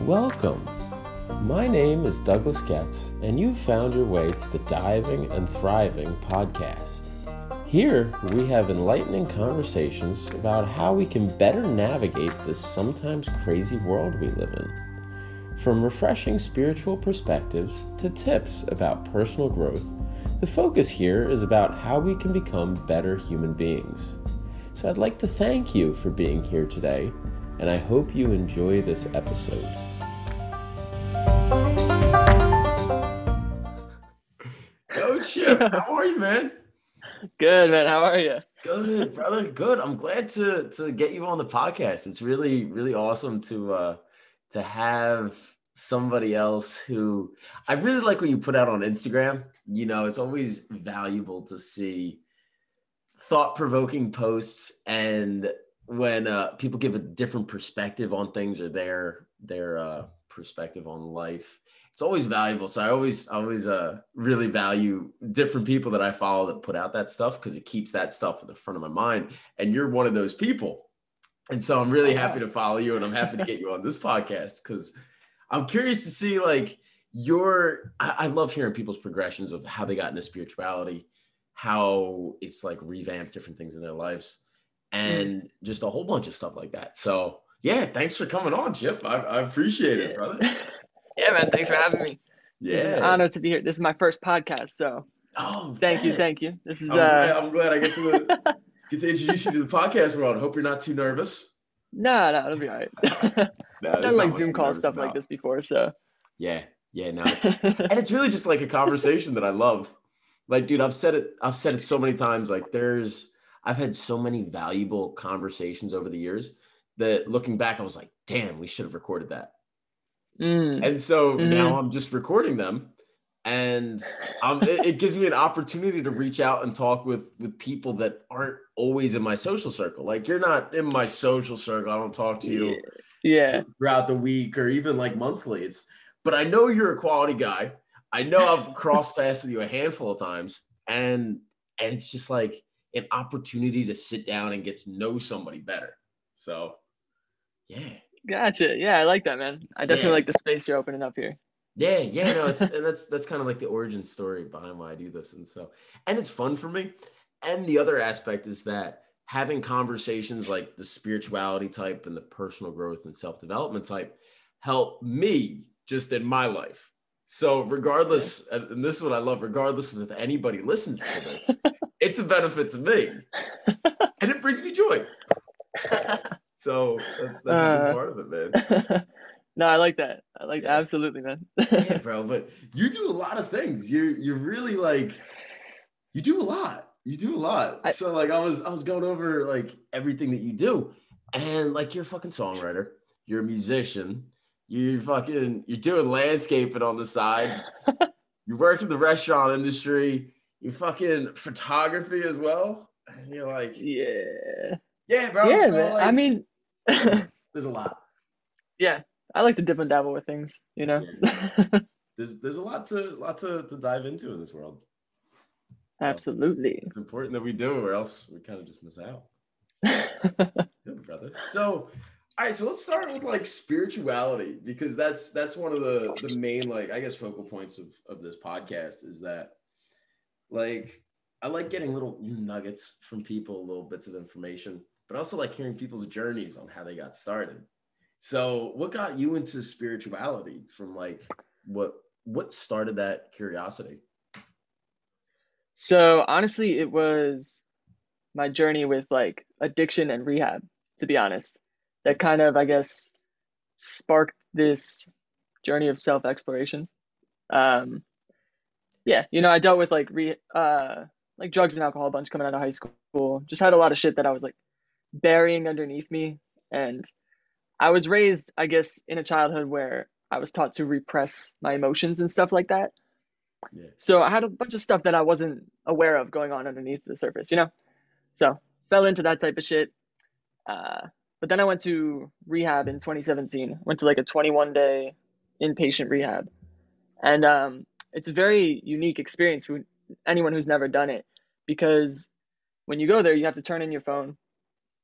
Welcome. My name is Douglas Getz, and you've found your way to the Diving and Thriving podcast. Here, we have enlightening conversations about how we can better navigate this sometimes crazy world we live in. From refreshing spiritual perspectives to tips about personal growth, the focus here is about how we can become better human beings. So I'd like to thank you for being here today, and I hope you enjoy this episode. Yo, Chip, how are you, man? Good, man. How are you? Good, brother. Good. I'm glad to get you on the podcast. It's really, really awesome to have somebody else who I really like when you put out on Instagram. You know, it's always valuable to see thought-provoking posts, and when people give a different perspective on things or their perspective on life, it's always valuable. So I always really value different people that I follow that put out that stuff, because it keeps that stuff at the front of my mind. And you're one of those people. And so I'm really happy to follow you, and I'm happy to get you on this podcast, because I'm curious to see like I love hearing people's progressions of how they got into spirituality, how it's like revamped different things in their lives, and just a whole bunch of stuff like that. So yeah, thanks for coming on, Chip. I appreciate it, brother. Yeah, man. Thanks for having me. Yeah. It's an honor to be here. This is my first podcast, so thank you. This is I'm glad I get to introduce you to the podcast world. I hope you're not too nervous. No, it'll be all right. I've done like Zoom call stuff like this before, so yeah, no, and it's really just like a conversation that I love. Like, dude, I've said it so many times. Like, I've had so many valuable conversations over the years that looking back, I was like, damn, we should have recorded that. And so now I'm just recording them, and it gives me an opportunity to reach out and talk with people that aren't always in my social circle. Like, you're not in my social circle. I don't talk to you throughout the week or even like monthly. But I know you're a quality guy. I know I've crossed paths with you a handful of times, and it's just like an opportunity to sit down and get to know somebody better. So yeah. Gotcha. Yeah, I like that, man. I definitely like the space you're opening up here. No, and that's kind of like the origin story behind why I do this. And it's fun for me. And the other aspect is that having conversations like the spirituality type and the personal growth and self-development type help me just in my life. So regardless, and this is what I love, regardless of if anybody listens to this, it's a benefit to me, and it brings me joy. So that's a good part of it, man. No, I like that. Absolutely, man. Yeah, bro. But you do a lot of things. You're really like, you do a lot. So like I was going over like everything that you do, and like you're a fucking songwriter, you're a musician, you're doing landscaping on the side, you work in the restaurant industry, you fucking photography as well. And you're like, yeah, bro. Yeah, so, man. like, I mean, there's a lot. Yeah, I like to dip and dabble with things, you know. Yeah. There's a lot to dive into in this world. Absolutely. So it's important that we do, or else we kind of just miss out. Good, brother. So, all right, so let's start with like spirituality, because that's one of the main, like, I guess, focal points of this podcast, is that like I like getting little nuggets from people, little bits of information, but I also like hearing people's journeys on how they got started. So what got you into spirituality? From like what started that curiosity? So honestly, it was my journey with like addiction and rehab, to be honest, that kind of, I guess, sparked this journey of self-exploration. Yeah, you know, I dealt with like drugs and alcohol a bunch coming out of high school. Just had a lot of shit that I was like burying underneath me, and I was raised, I guess, in a childhood where I was taught to repress my emotions and stuff like that. Yeah. So I had a bunch of stuff that I wasn't aware of going on underneath the surface, you know? So fell into that type of shit. But then I went to rehab in 2017, went to like a 21-day inpatient rehab. And it's a very unique experience for anyone who's never done it, because when you go there, you have to turn in your phone,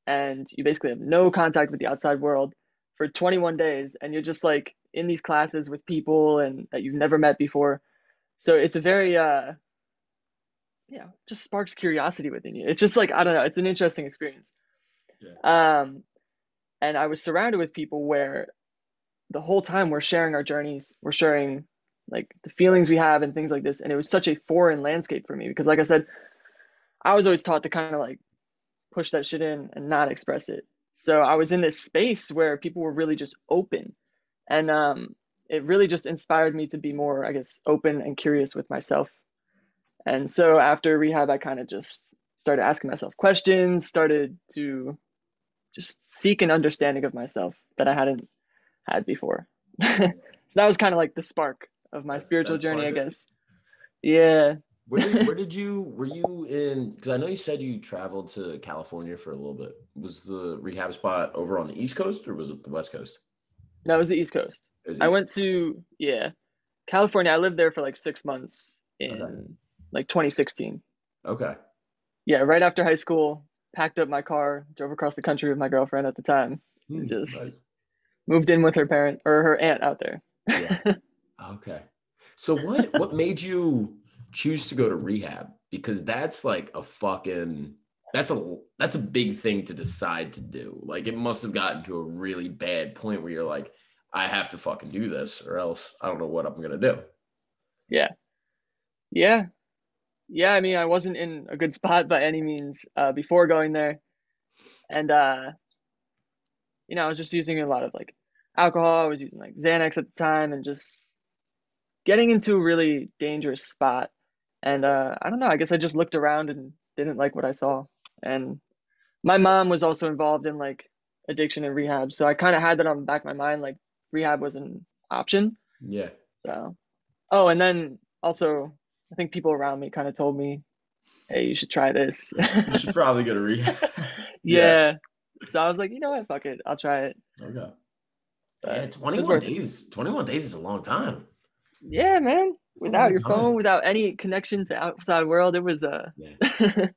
and you basically have no contact with the outside world for 21 days. And you're just like in these classes with people and that you've never met before. So it's a very just sparks curiosity within you. It's just like, I don't know, it's an interesting experience. Yeah. And I was surrounded with people where the whole time we're sharing our journeys, we're sharing like the feelings we have and things like this. And it was such a foreign landscape for me because, like I said, I was always taught to kind of like push that shit in and not express it. So I was in this space where people were really just open. And it really just inspired me to be more, I guess, open and curious with myself. And so after rehab, I kind of just started asking myself questions, started to just seek an understanding of myself that I hadn't had before. So that was kind of like the spark of my spiritual That's journey, I spark. guess. Yeah. Were you in, because I know you said you traveled to California for a little bit. Was the rehab spot over on the East Coast or was it the West Coast? That was the East Coast. It was I East went Coast. to, yeah, California. I lived there for like 6 months Okay. in like 2016. Okay. Yeah, right after high school, packed up my car, drove across the country with my girlfriend at the time, and just Nice. moved in with her parent or her aunt out there. Yeah. Okay. So what made you choose to go to rehab? Because that's like a fucking that's a big thing to decide to do. Like it must have gotten to a really bad point where you're like, I have to fucking do this or else I don't know what I'm gonna do. Yeah. Yeah. Yeah. I mean, I wasn't in a good spot by any means before going there. And, I was just using a lot of like alcohol. I was using like Xanax at the time and just getting into a really dangerous spot. And I don't know, I guess I just looked around and didn't like what I saw. And my mom was also involved in like addiction and rehab. So I kind of had that on the back of my mind, like rehab was an option. Yeah. So, oh, and then also, I think people around me kind of told me, hey, you should try this. You should probably go to rehab. Yeah. Yeah. So I was like, you know what? Fuck it. I'll try it. Okay. Yeah, But it was 21 worth it. days. 21 days is a long time. Yeah, man. It's a Without long your phone, time. without any connection to outside world, it was Yeah.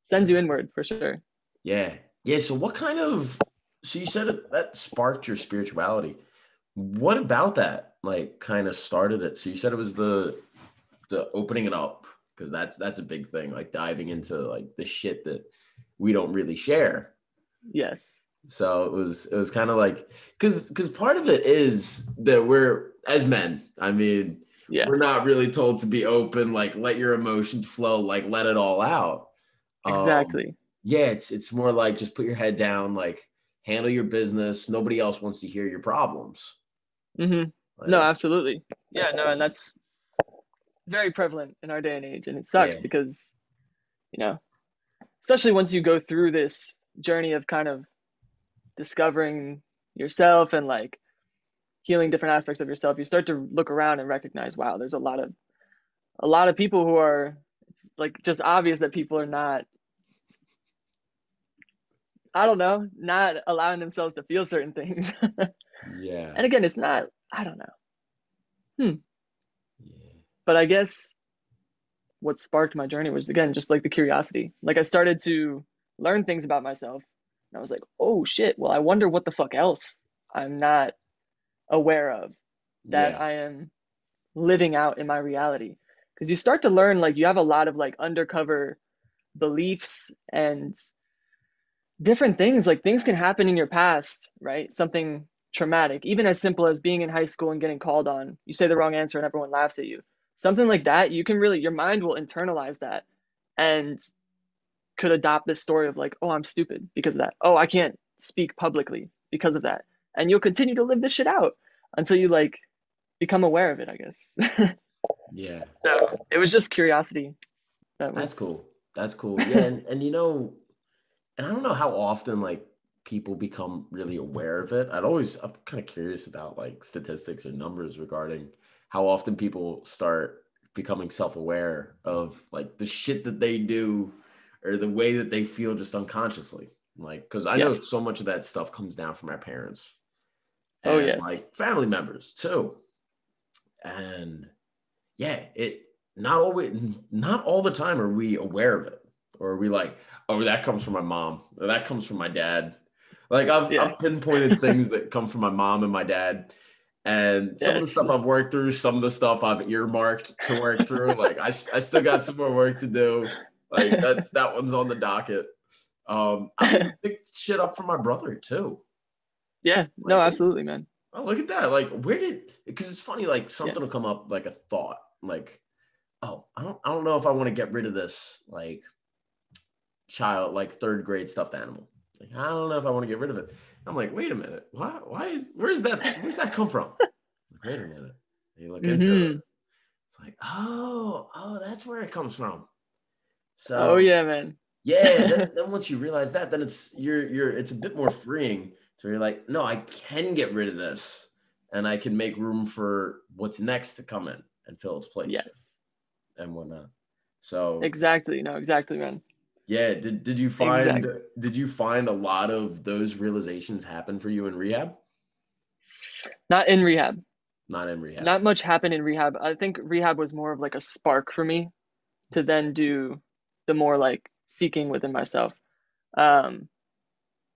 sends you inward for sure. Yeah. Yeah. So what kind of, so you said that sparked your spirituality. What about that like kind of started it? So you said it was the opening it up because that's a big thing, like diving into like the shit that we don't really share. Yes. So it was kind of like because part of it is that we're as men, I mean, Yeah, we're not really told to be open, like let your emotions flow, like let it all out. Um, exactly. yeah, it's more like just put your head down, like handle your business. Nobody else wants to hear your problems. No, Like, absolutely. Yeah, no, and that's very prevalent in our day and age. And it yeah, sucks because, you know, especially once you go through this journey of kind of discovering yourself and like healing different aspects of yourself, you start to look around and recognize, wow, there's a lot of people who are, it's like just obvious that people are not, I don't know, not allowing themselves to feel certain things. yeah, And again, it's not, I don't know. Hmm. yeah, But I guess what sparked my journey was again just like the curiosity. Like I started to learn things about myself, and I was like, "Oh shit! Well, I wonder what the fuck else I'm not aware of that yeah, I am living out in my reality." Because you start to learn like you have a lot of like undercover beliefs and different things. Like things can happen in your past, right? Something traumatic, even as simple as being in high school and getting called on. You say the wrong answer and everyone laughs at you. Something like that, you can really, your mind will internalize that and could adopt this story of like, oh, I'm stupid because of that. Oh, I can't speak publicly because of that. And you'll continue to live this shit out until you like become aware of it, I guess. yeah. So it was just curiosity that That's was, cool. That's cool. Yeah, and and I don't know how often like people become really aware of it. I'm kind of curious about like statistics or numbers regarding how often people start becoming self-aware of like the shit that they do or the way that they feel just unconsciously. Like, because I know yes. so much of that stuff comes down from our parents Oh, and yes. like family members too. And yeah, it not all the time are we aware of it. Or are we like, oh, that comes from my mom, or that comes from my dad. Like Yeah. I've pinpointed things that come from my mom and my dad. And some of the Yes. stuff I've worked through, some of the stuff I've earmarked to work through. Like I still got some more work to do. Like that one's on the docket. I've even picked shit up from my brother too. Yeah. No, Like, absolutely, man. oh, look at that. Like, because it's funny, like Yeah. something will come up, like a thought, like, oh, I don't know if I want to get rid of this, like child, like third grade stuffed animal. Like, I don't know if I want to get rid of it. I'm like, wait a minute. Where's that come from? Like, wait a minute. And you look into it. Mm-hmm. It's like, oh, that's where it comes from. Oh So yeah, man. yeah, then once you realize that, then it's a bit more freeing. So you're like, no, I can get rid of this, and I can make room for what's next to come in and fill its place Yes. and whatnot. So Exactly. No, exactly, man. yeah, did you find Exactly. a lot of those realizations happen for you in rehab? Not in rehab. Not in rehab. Not much happened in rehab. I think rehab was more of like a spark for me to then do the more like seeking within myself. Um,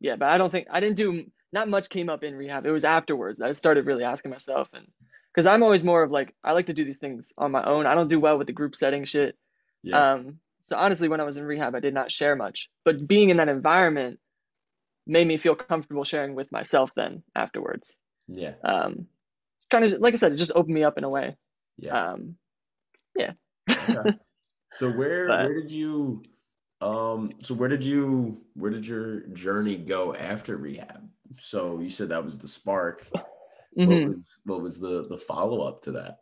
yeah, but I didn't do not much came up in rehab. It was afterwards that I started really asking myself, and because I'm always more of like I like to do these things on my own. I don't do well with the group setting shit. Yeah, So honestly, when I was in rehab, I did not share much. But being in that environment made me feel comfortable sharing with myself then afterwards. yeah, Um, Kind of like I said, it just opened me up in a way. yeah. Um, yeah. Okay. So But where did your journey go after rehab? So you said that was the spark. mhm. What was the follow-up to that?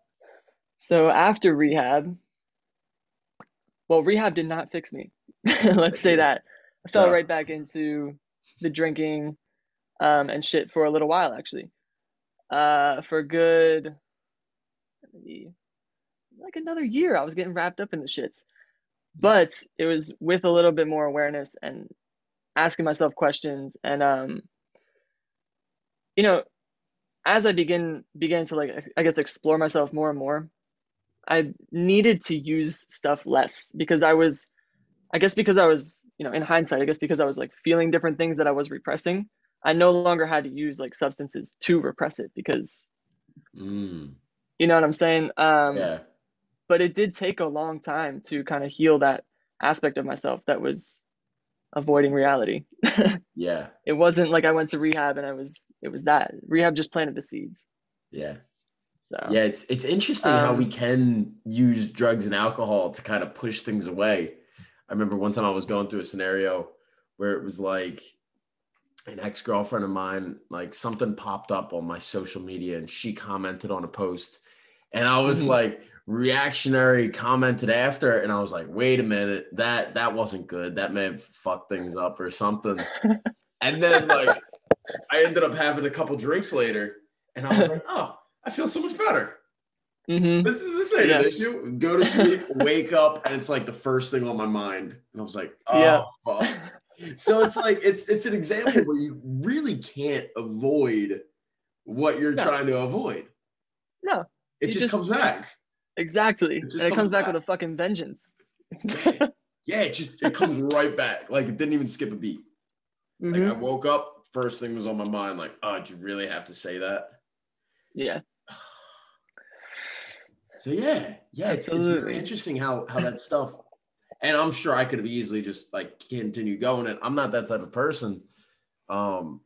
So after rehab, well, rehab did not fix me. Let's say Yeah. that. I fell No. right back into the drinking and shit for a little while actually. For a good maybe like another year, I was getting wrapped up in the shits. Yeah. But it was with a little bit more awareness and asking myself questions and you know, as I began to like I guess explore myself more and more, I needed to use stuff less because I guess because I was, in hindsight, I guess because I was like feeling different things that I was repressing, I no longer had to use like substances to repress it because Mm. you know what I'm saying? Yeah. But it did take a long time to kind of heal that aspect of myself that was avoiding reality. Yeah. It wasn't like I went to rehab and it was that. Rehab just planted the seeds. Yeah. So, Yeah, it's interesting how we um, can use drugs and alcohol to kind of push things away. I remember one time I was going through a scenario where it was like an ex-girlfriend of mine, like something popped up on my social media and she commented on a post and I was mhm. like reactionary commented after and I was like, wait a minute, that wasn't good. That may have fucked things up or something. And then like I ended up having a couple drinks later and I was like, oh, I feel so much better. Mhm. This ain't an Yeah. issue. Go to sleep, wake up, and it's like the first thing on my mind. And I was like, Yeah. oh fuck. So it's like it's an example where you really can't avoid what you're No. trying to avoid. No. It You just just comes back. exactly. It just And it comes comes back with back. a fucking vengeance. Yeah. Yeah, it comes right back. Like it didn't even skip a beat. Like I Mhm. woke up, first thing was on my mind, like, oh, did you really have to say that? Yeah. So yeah, it's very Absolutely. interesting how that stuff. And I'm sure I could have easily just like continued going. And I'm not that type of person, um,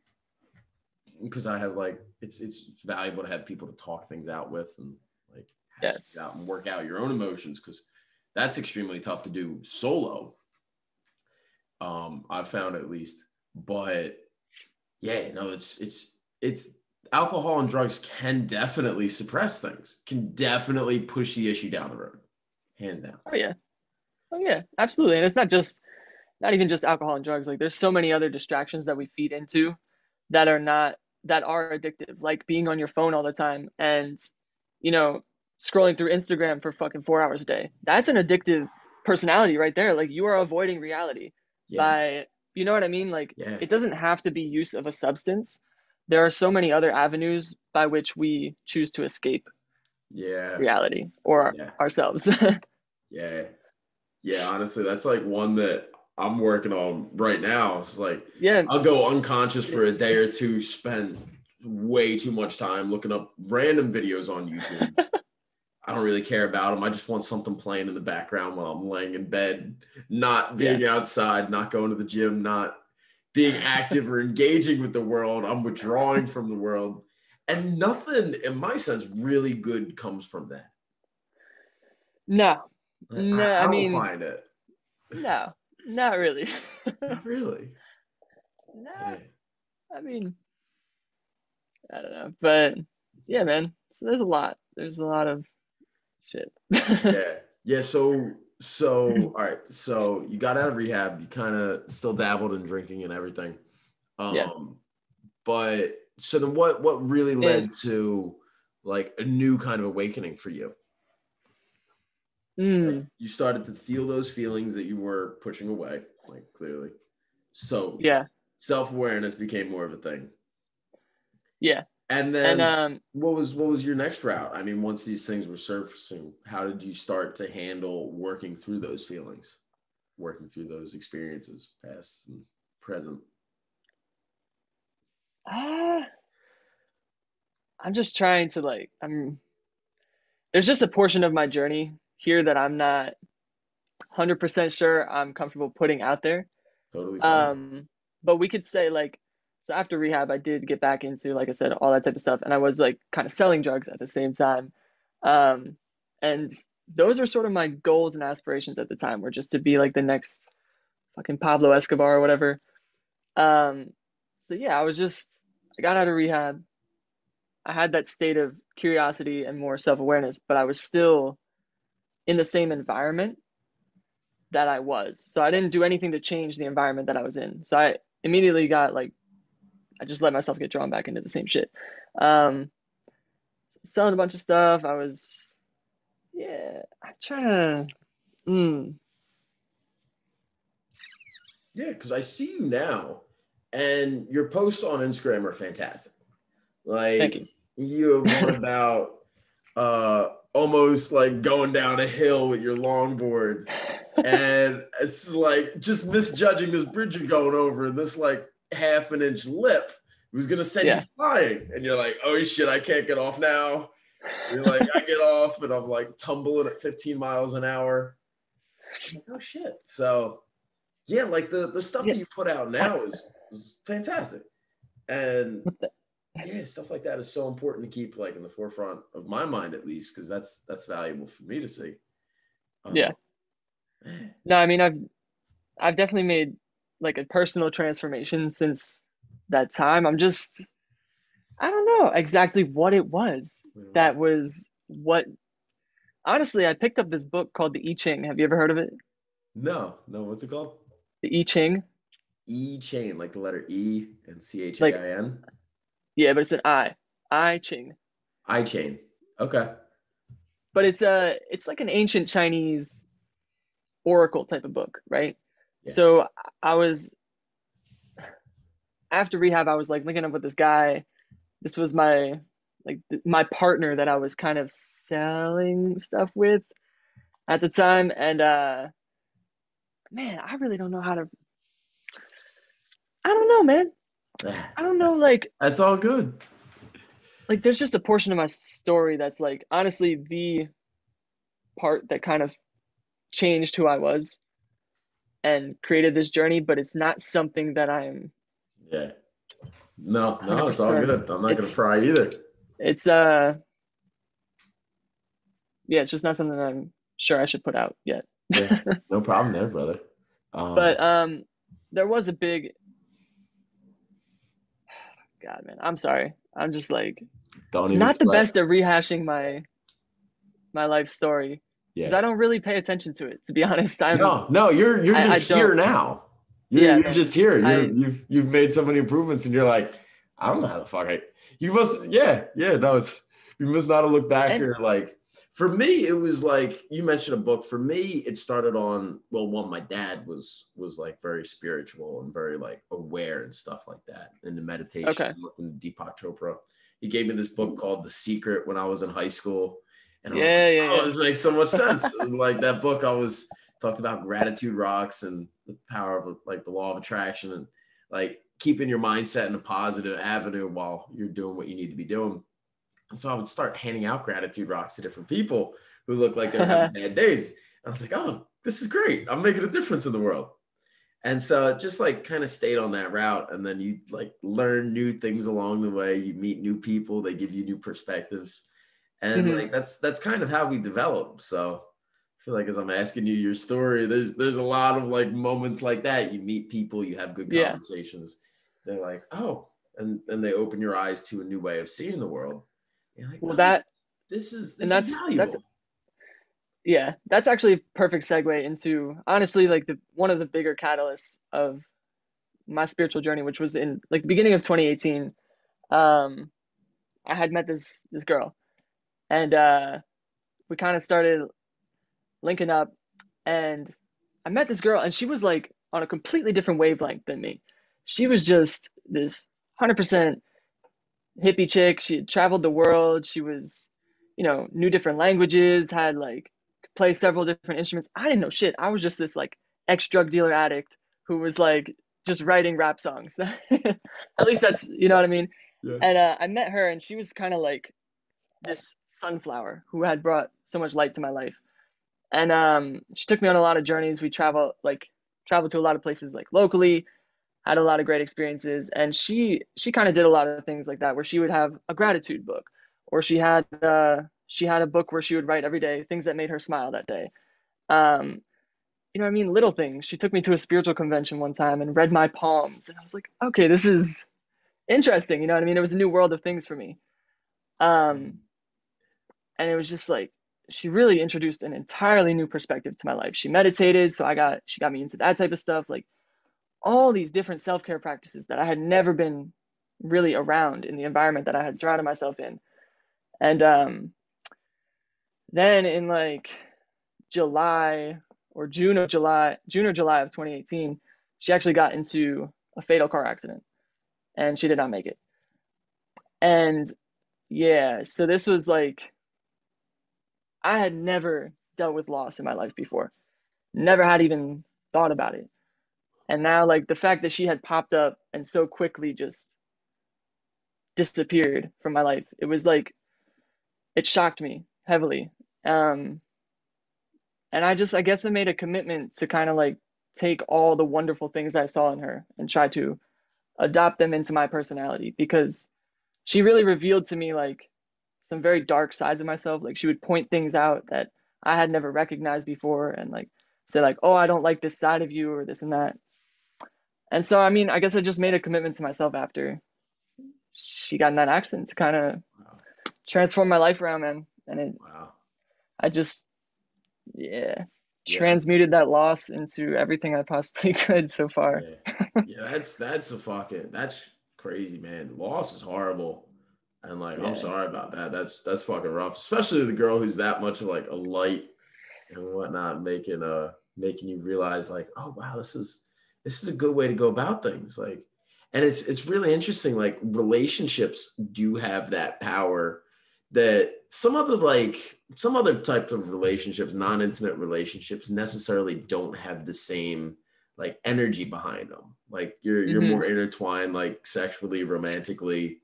because I have like it's valuable to have people to talk things out with and like hash things out and work Yes. out your own emotions because that's extremely tough to do solo. I've found at least, but yeah, no, it's alcohol and drugs can definitely suppress things, can definitely push the issue down the road, hands down. Oh yeah. Oh yeah. Absolutely. And it's not even just alcohol and drugs. Like there's so many other distractions that we feed into that are not that are addictive, like being on your phone all the time and you know scrolling through Instagram for fucking 4 hours a day. That's an addictive personality right there. Like you are avoiding reality Yeah, by you know what I mean? Like yeah, it doesn't have to be use of a substance. There are so many other avenues by which we choose to escape yeah, reality or yeah, ourselves. yeah. Yeah, honestly, that's like one that I'm working on right now. It's like Yeah. I'll go unconscious for a day or two, spend way too much time looking up random videos on YouTube. I don't really care about them. I just want something playing in the background while I'm laying in bed, not being outside, not going to the gym, not being active or engaging with the world. I'm withdrawing from the world. And nothing, in my sense, really good comes from that. No. I don't find it. No, not really. Not really. No. Yeah. I mean, I don't know. But yeah, man. So there's a lot. There's a lot of shit. Yeah. Yeah. So all right. So you got out of rehab, you kind of still dabbled in drinking and everything. Yeah. But so then what really Yeah. led to like a new kind of awakening for you? Like you started to feel those feelings that you were pushing away, like clearly. So Yeah. self-awareness became more of a thing. Yeah. And then And what was your next route? I mean, once these things were surfacing, how did you start to handle working through those feelings, working through those experiences, past and present? I'm just trying to there's just a portion of my journey here that I'm not 100% sure I'm comfortable putting out there. Totally fine. But we could say so after rehab, I did get back into, like I said, all that type of stuff, and I was like kind of selling drugs at the same time. And those are sort of my goals and aspirations at the time, were just to be like the next fucking Pablo Escobar or whatever. So yeah, I got out of rehab. I had that state of curiosity and more self-awareness, but I was still in the same environment that I was. So I didn't do anything to change the environment that I was in. So I immediately I just let myself get drawn back into the same shit. Selling a bunch of stuff. I'm trying to, Yeah, because I see you now, and your posts on Instagram are fantastic. thank Like you. you have one about almost like going down a hill with your longboard, and it's like just misjudging this bridge you're going over, and this like half an inch lip was gonna send you flying, and you're like, oh shit, I can't get off now. You're like, I get off, and I'm like tumbling at 15 miles an hour. I'm like, oh shit. So yeah, like the stuff that you put out now is fantastic. And yeah, stuff like that is so important to keep like in the forefront of my mind, at least, because that's valuable for me to see. Yeah. No, I mean, I've definitely made like a personal transformation since that time. I don't know exactly what it was that was what. Honestly, I picked up this book called The I Ching. Have you ever heard of it? No, what's it called? The I Ching. E-chain, like the letter E and Like, CHAIN. yeah, but it's an I Ching. I-chain. Okay. But it's like an ancient Chinese oracle type of book, right? Yeah. So I was after rehab, I was like linking up with this guy. This was my partner that I was kind of selling stuff with at the time, and man, I really don't know how to. I don't know, man. I don't know, That's all good. like there's just a portion of my story that's like honestly the part that kind of changed who I was and created this journey, but it's not something that I'm Yeah. No, it's all 100%. good. I'm not gonna pry either. It's yeah, it's just not something that I'm sure I should put out yet. Yeah, no problem there, brother. But there was a big God, man. I'm sorry. I'm just like don't even not the sweat. best at rehashing my life story because Yeah. I don't really pay attention to it, to be honest. No, you're just here now. You're just here. You've made so many improvements, and you're like, I don't know how the fuck you must. Yeah. No, you must not have looked back or like. For me, it was like you mentioned a book. For me, it started on my dad was like very spiritual and very like aware and stuff like that. And the meditation, Okay. looked into Deepak Chopra. He gave me this book called The Secret when I was in high school. And I was like, this makes so much sense. Like that book, talked about gratitude rocks and the power of like the law of attraction and like keeping your mindset in a positive avenue while you're doing what you need to be doing. And so I would start handing out gratitude rocks to different people who look like they're having bad days. I was like, oh, this is great. I'm making a difference in the world. And so it just like kind of stayed on that route. And then you like learn new things along the way. You meet new people, they give you new perspectives. And Mhm. like that's kind of how we develop. So I feel like as I'm asking you your story, there's a lot of like moments like that. You meet people, you have good Yeah. conversations. They're like, oh, and they open your eyes to a new way of seeing the world. You're like, Well, oh, that this and is that's valuable. yeah, that's actually a perfect segue into honestly like the one of the bigger catalysts of my spiritual journey, which was in like the beginning of 2018. Um, I had met this girl, and we kind of started linking up, and I met this girl, and she was like on a completely different wavelength than me. She was just this 100% hippie chick. She had traveled the world. She was, knew different languages, had like could play several different instruments. I didn't know shit. I was just this like ex drug dealer addict who was like just writing rap songs. At least that's what I mean. Yeah. And I met her, and she was kind of like this sunflower who had brought so much light to my life. And she took me on a lot of journeys. We traveled to a lot of places like locally, had a lot of great experiences. And she kind of did a lot of things like that, where she would have a gratitude book, or she had a book where she would write every day things that made her smile that day. Um, you know what I mean? Little things. She took me to a spiritual convention one time and read my palms, and I was like, okay, this is interesting. You know what I mean? It was a new world of things for me. Um, and it was just like she really introduced an entirely new perspective to my life. She meditated, so she got me into that type of stuff, like all these different self-care practices that I had never been really around in the environment that I had surrounded myself in. And then in like July June or July of 2018, she actually got into a fatal car accident, and she did not make it. And yeah, so this was like I had never dealt with loss in my life before. Never had even thought about it. And now like the fact that she had popped up and so quickly just disappeared from my life, it was like it shocked me heavily. Um, and I guess I made a commitment to kind of like take all the wonderful things that I saw in her and try to adopt them into my personality, because she really revealed to me like some very dark sides of myself. Like she would point things out that I had never recognized before, and like say like, "Oh, I don't like this side of you," or this and that. And so, I mean, I guess I just made a commitment to myself after she got in that accident to kind of Wow. transform my life around, man. And Wow. I just, yeah, Yeah, that's transmuted that loss into everything I possibly could so far. yeah. Yeah, that's crazy, man. Loss is horrible. And like I'm Yeah. sorry about that. That's fucking rough. Especially the girl who's that much of like a light and whatnot, making you realize like, oh wow, this is a good way to go about things. Like, and it's really interesting. Like relationships do have that power that some other type of relationships, non-intimate relationships, necessarily don't have the same like energy behind them. Like you're Hmm. more intertwined like sexually, romantically,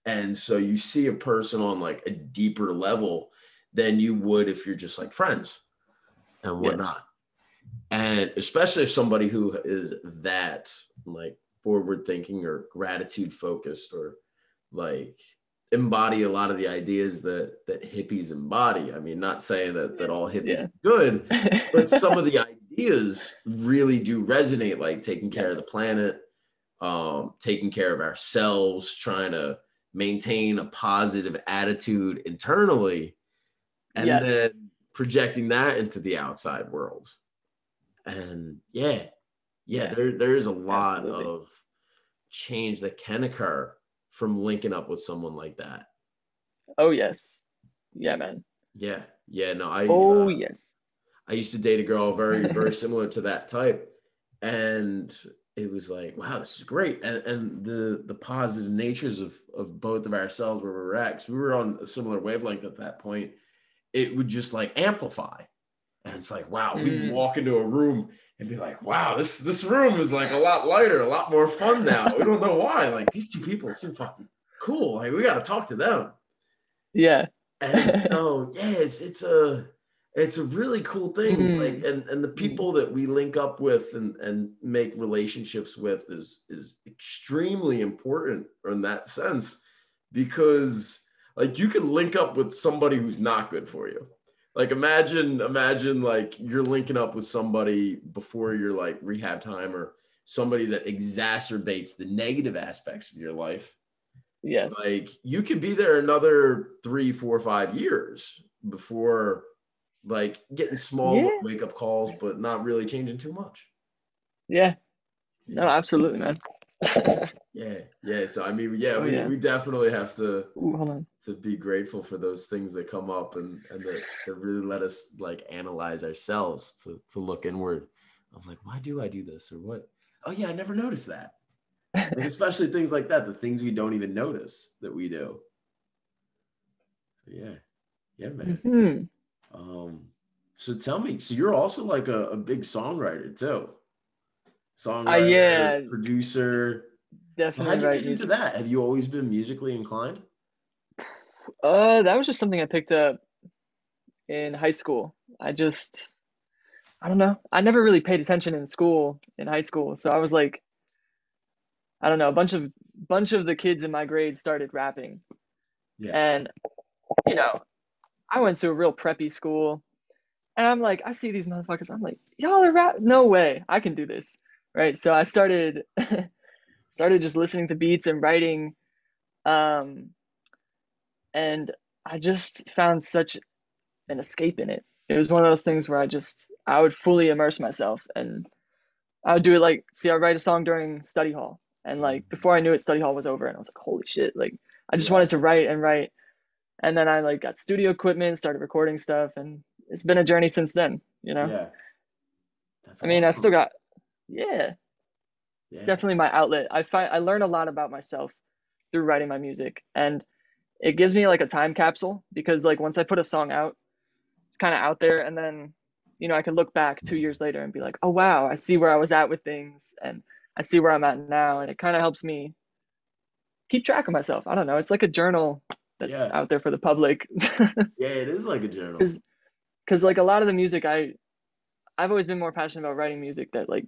and so you see a person on like a deeper level than you would if you're just like friends and Yes. whatnot. And especially if somebody who is that like forward thinking or gratitude focused or like embody a lot of the ideas that hippies embody. I mean, not saying that all hippies Yeah. are good, but some of the ideas really do resonate, like taking care of Yes. the planet, taking care of ourselves, trying to maintain a positive attitude internally, and Yes. then projecting that into the outside world. And yeah, Yeah. there is a lot Absolutely. of change that can occur from linking up with someone like that. Oh, yes. Yeah, man. Yeah, no, Oh, yes. I used to date a girl very similar to that type, and it was like, wow, this is great. And the positive natures of both of ourselves where we were at, 'cause we were on a similar wavelength at that point, it would just like amplify. And it's like, wow, we can Mm. walk into a room and be like, wow, this room is like a lot lighter, a lot more fun now. We don't know why. Like these two people seem fucking cool. Like we got to talk to them. Yeah. And so, yeah, it's a really cool thing. Like, Mm. and the Mm. people that we link up with and make relationships with is extremely important in that sense, because like you could link up with somebody who's not good for you. Like imagine like you're linking up with somebody before your like rehab time, or somebody that exacerbates the negative aspects of your life. Yes. Like you could be there another 3, 4, 5 years before like getting small Yeah. wake up calls, but not really changing too much. Yeah. No, Yeah. absolutely, man. Yeah. Yeah. So I mean, yeah, Oh we, yeah. we definitely have Ooh, hold on. to be grateful for those things that come up, and that really let us like analyze ourselves to look inward of like, why do I do this, or what? Oh yeah, I never noticed that. Like especially things like that, the things we don't even notice that we do. So yeah. Yeah, man. Hmm. Um, so tell me, so you're also like a big songwriter too. Songwriter, Yeah, producer. So definitely how'd you write get into music. that? Have you always been musically inclined? That was just something I picked up in high school. I don't know. I never really paid attention in school, in high school. So I was like, I don't know, a bunch of the kids in my grade started rapping. Yeah. And, you know, I went to a real preppy school. And I'm like, I see these motherfuckers. I'm like, y'all are rap. No way, I can do this. Right. So I started just listening to beats and writing. Um, and I just found such an escape in it. It was one of those things where I would fully immerse myself, and I would do it like, see, I would write a song during study hall, and like Mhm. before I knew it, study hall was over, and I was like, holy shit, like I just Yeah. wanted to write and write, and then I like got studio equipment, started recording stuff, and it's been a journey since then, you know. Yeah. That's I mean, I still awesome. got, yeah, it's Yeah. definitely my outlet. I learn a lot about myself through writing my music, and it gives me like a time capsule because like once I put a song out, it's kind of out there, and then I can look back 2 years later and be like, oh wow, I see where I was at with things, and I see where I'm at now, and it kind of helps me keep track of myself. I don't know, it's like a journal that's Yeah. out there for the public. Yeah, it is like a journal. Because like a lot of the music, I've always been more passionate about writing music that like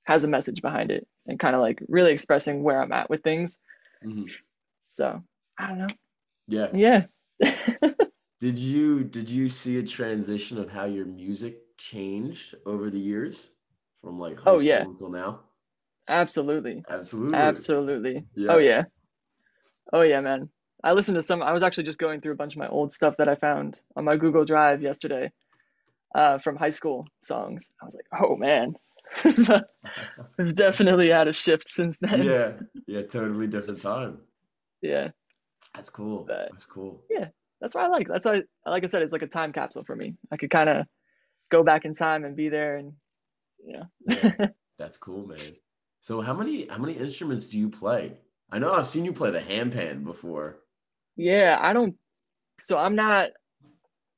has a message behind it and kind of like really expressing where I'm at with things. Mhm. So I don't know. Yeah. Yeah. Did you see a transition of how your music changed over the years from like high Oh yeah, school until now? absolutely. Absolutely. Absolutely. Oh Yeah. yeah. Oh yeah, man. I listened to some. I was actually just going through a bunch of my old stuff that I found on my Google Drive yesterday, from high school songs. I was like, oh man, I've definitely had a shift since then. Yeah. Yeah. Totally different Just time. yeah, That's cool. but That's cool. yeah, that's what I like. That's why, like I said, it's like a time capsule for me. I could kind of go back in time and be there, and you Yeah. know. That's cool, man. So how many instruments do you play? I know I've seen you play the handpan before. Yeah, I don't. So I'm not.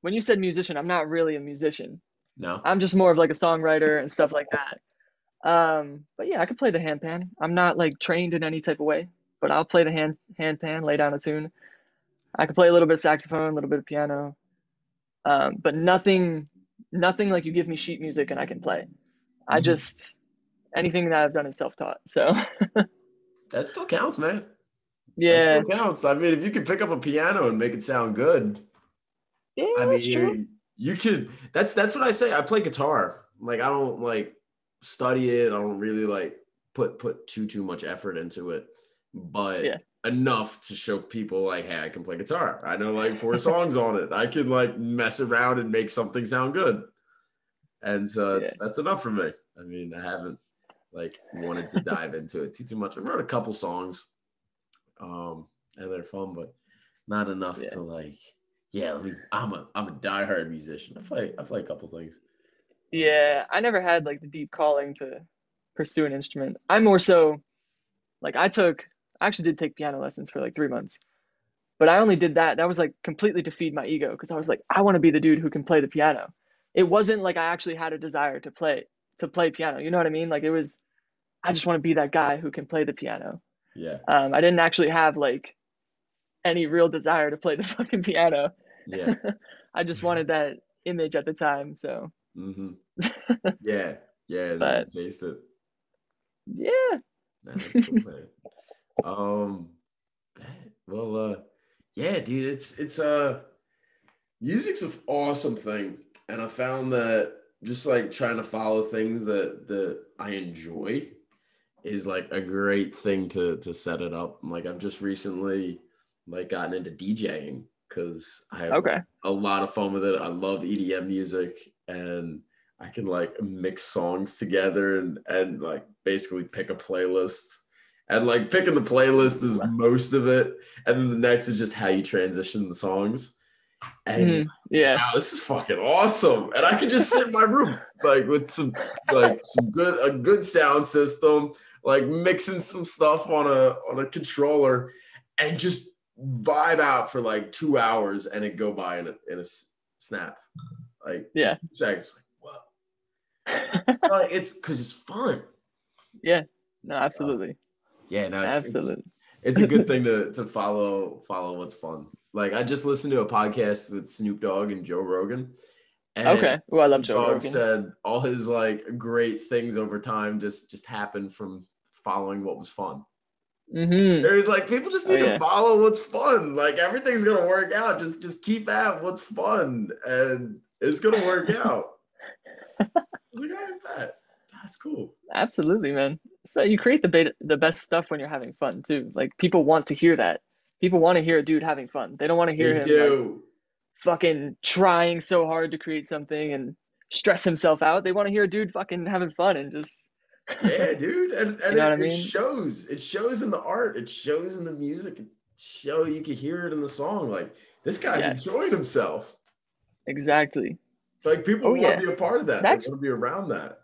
When you said musician, I'm not really a musician. No? I'm just more of like a songwriter and stuff like that. But yeah, I could play the handpan. I'm not like trained in any type of way, but I'll play the handpan, lay down a tune. I could play a little bit of saxophone, a little bit of piano. But nothing like you give me sheet music and I can play. I Mhm. just anything that I've done is self-taught. So That still counts, man. That still yeah, counts. I mean, if you can pick up a piano and make it sound good, yeah, I mean, that's true. you could. That's what I say. I play guitar. Like I don't like study it. I don't really like put too much effort into it, but Yeah, enough to show people like, hey, I can play guitar. I know like 4 songs on it. I can like mess around and make something sound good. And so yeah, that's enough for me. I mean, I haven't like wanted to dive into it too much. I wrote a couple songs, um, and they're fun, but not enough yeah, to like. Yeah, I'm a diehard musician. I play a couple things. Um, yeah. I never had like the deep calling to pursue an instrument. I'm more so like I actually did take piano lessons for like 3 months. But I only did that. That was like completely to feed my ego because I was like, I want to be the dude who can play the piano. it wasn't like I actually had a desire to play piano. You know what I mean? Like it was, I just want to be that guy who can play the piano. Yeah. I didn't actually have like any real desire to play the fucking piano. Yeah. I just wanted that image at the time. So, Mm-hmm. Yeah. Yeah. And then you but chased it. yeah. Nah, that's cool, man. Um, well, yeah, dude, it's music's an awesome thing, and I found that just like trying to follow things that I enjoy is like a great thing to set it up. Like I've just recently like gotten into DJing because I have Okay. a lot of fun with it. I love EDM music and I can like mix songs together and like basically pick a playlist. And like picking the playlist is most of it. And then the next is just how you transition the songs. And you're like, Yeah. wow, this is fucking awesome. And I can just sit in my room like with some good sound system, like mixing some stuff on a controller and just vibe out for like 2 hours and it go by in a snap. Like Yeah. seconds, like, whoa. It's because it's fun. Yeah. No, So, absolutely. yeah, no, Absolutely. it's a good thing to follow what's fun. Like I just listened to a podcast with Snoop Dogg and Joe Rogan, and Okay. Oh, I love Snoop Joe Dogg Rogan. said all his like great things over time just happened from following what was fun. Mm-hmm. It was like people just Oh need to yeah. follow what's fun. Like everything's gonna work out. Just keep at what's fun, and it's gonna work out. I was like, I bet that's cool. Absolutely, man. So you create the best stuff when you're having fun too. Like people want to hear that. People want to hear a dude having fun. They don't want to hear They him like do. fucking trying so hard to create something and stress himself out. They want to hear a dude fucking having fun and just Yeah, dude. And you know what I it mean? shows. It shows in the art. It shows in the music. You can hear it in the song. Like this guy's enjoying Yes. himself. Exactly. Like people Oh want yeah. to be a part of that. They That's want to be around that.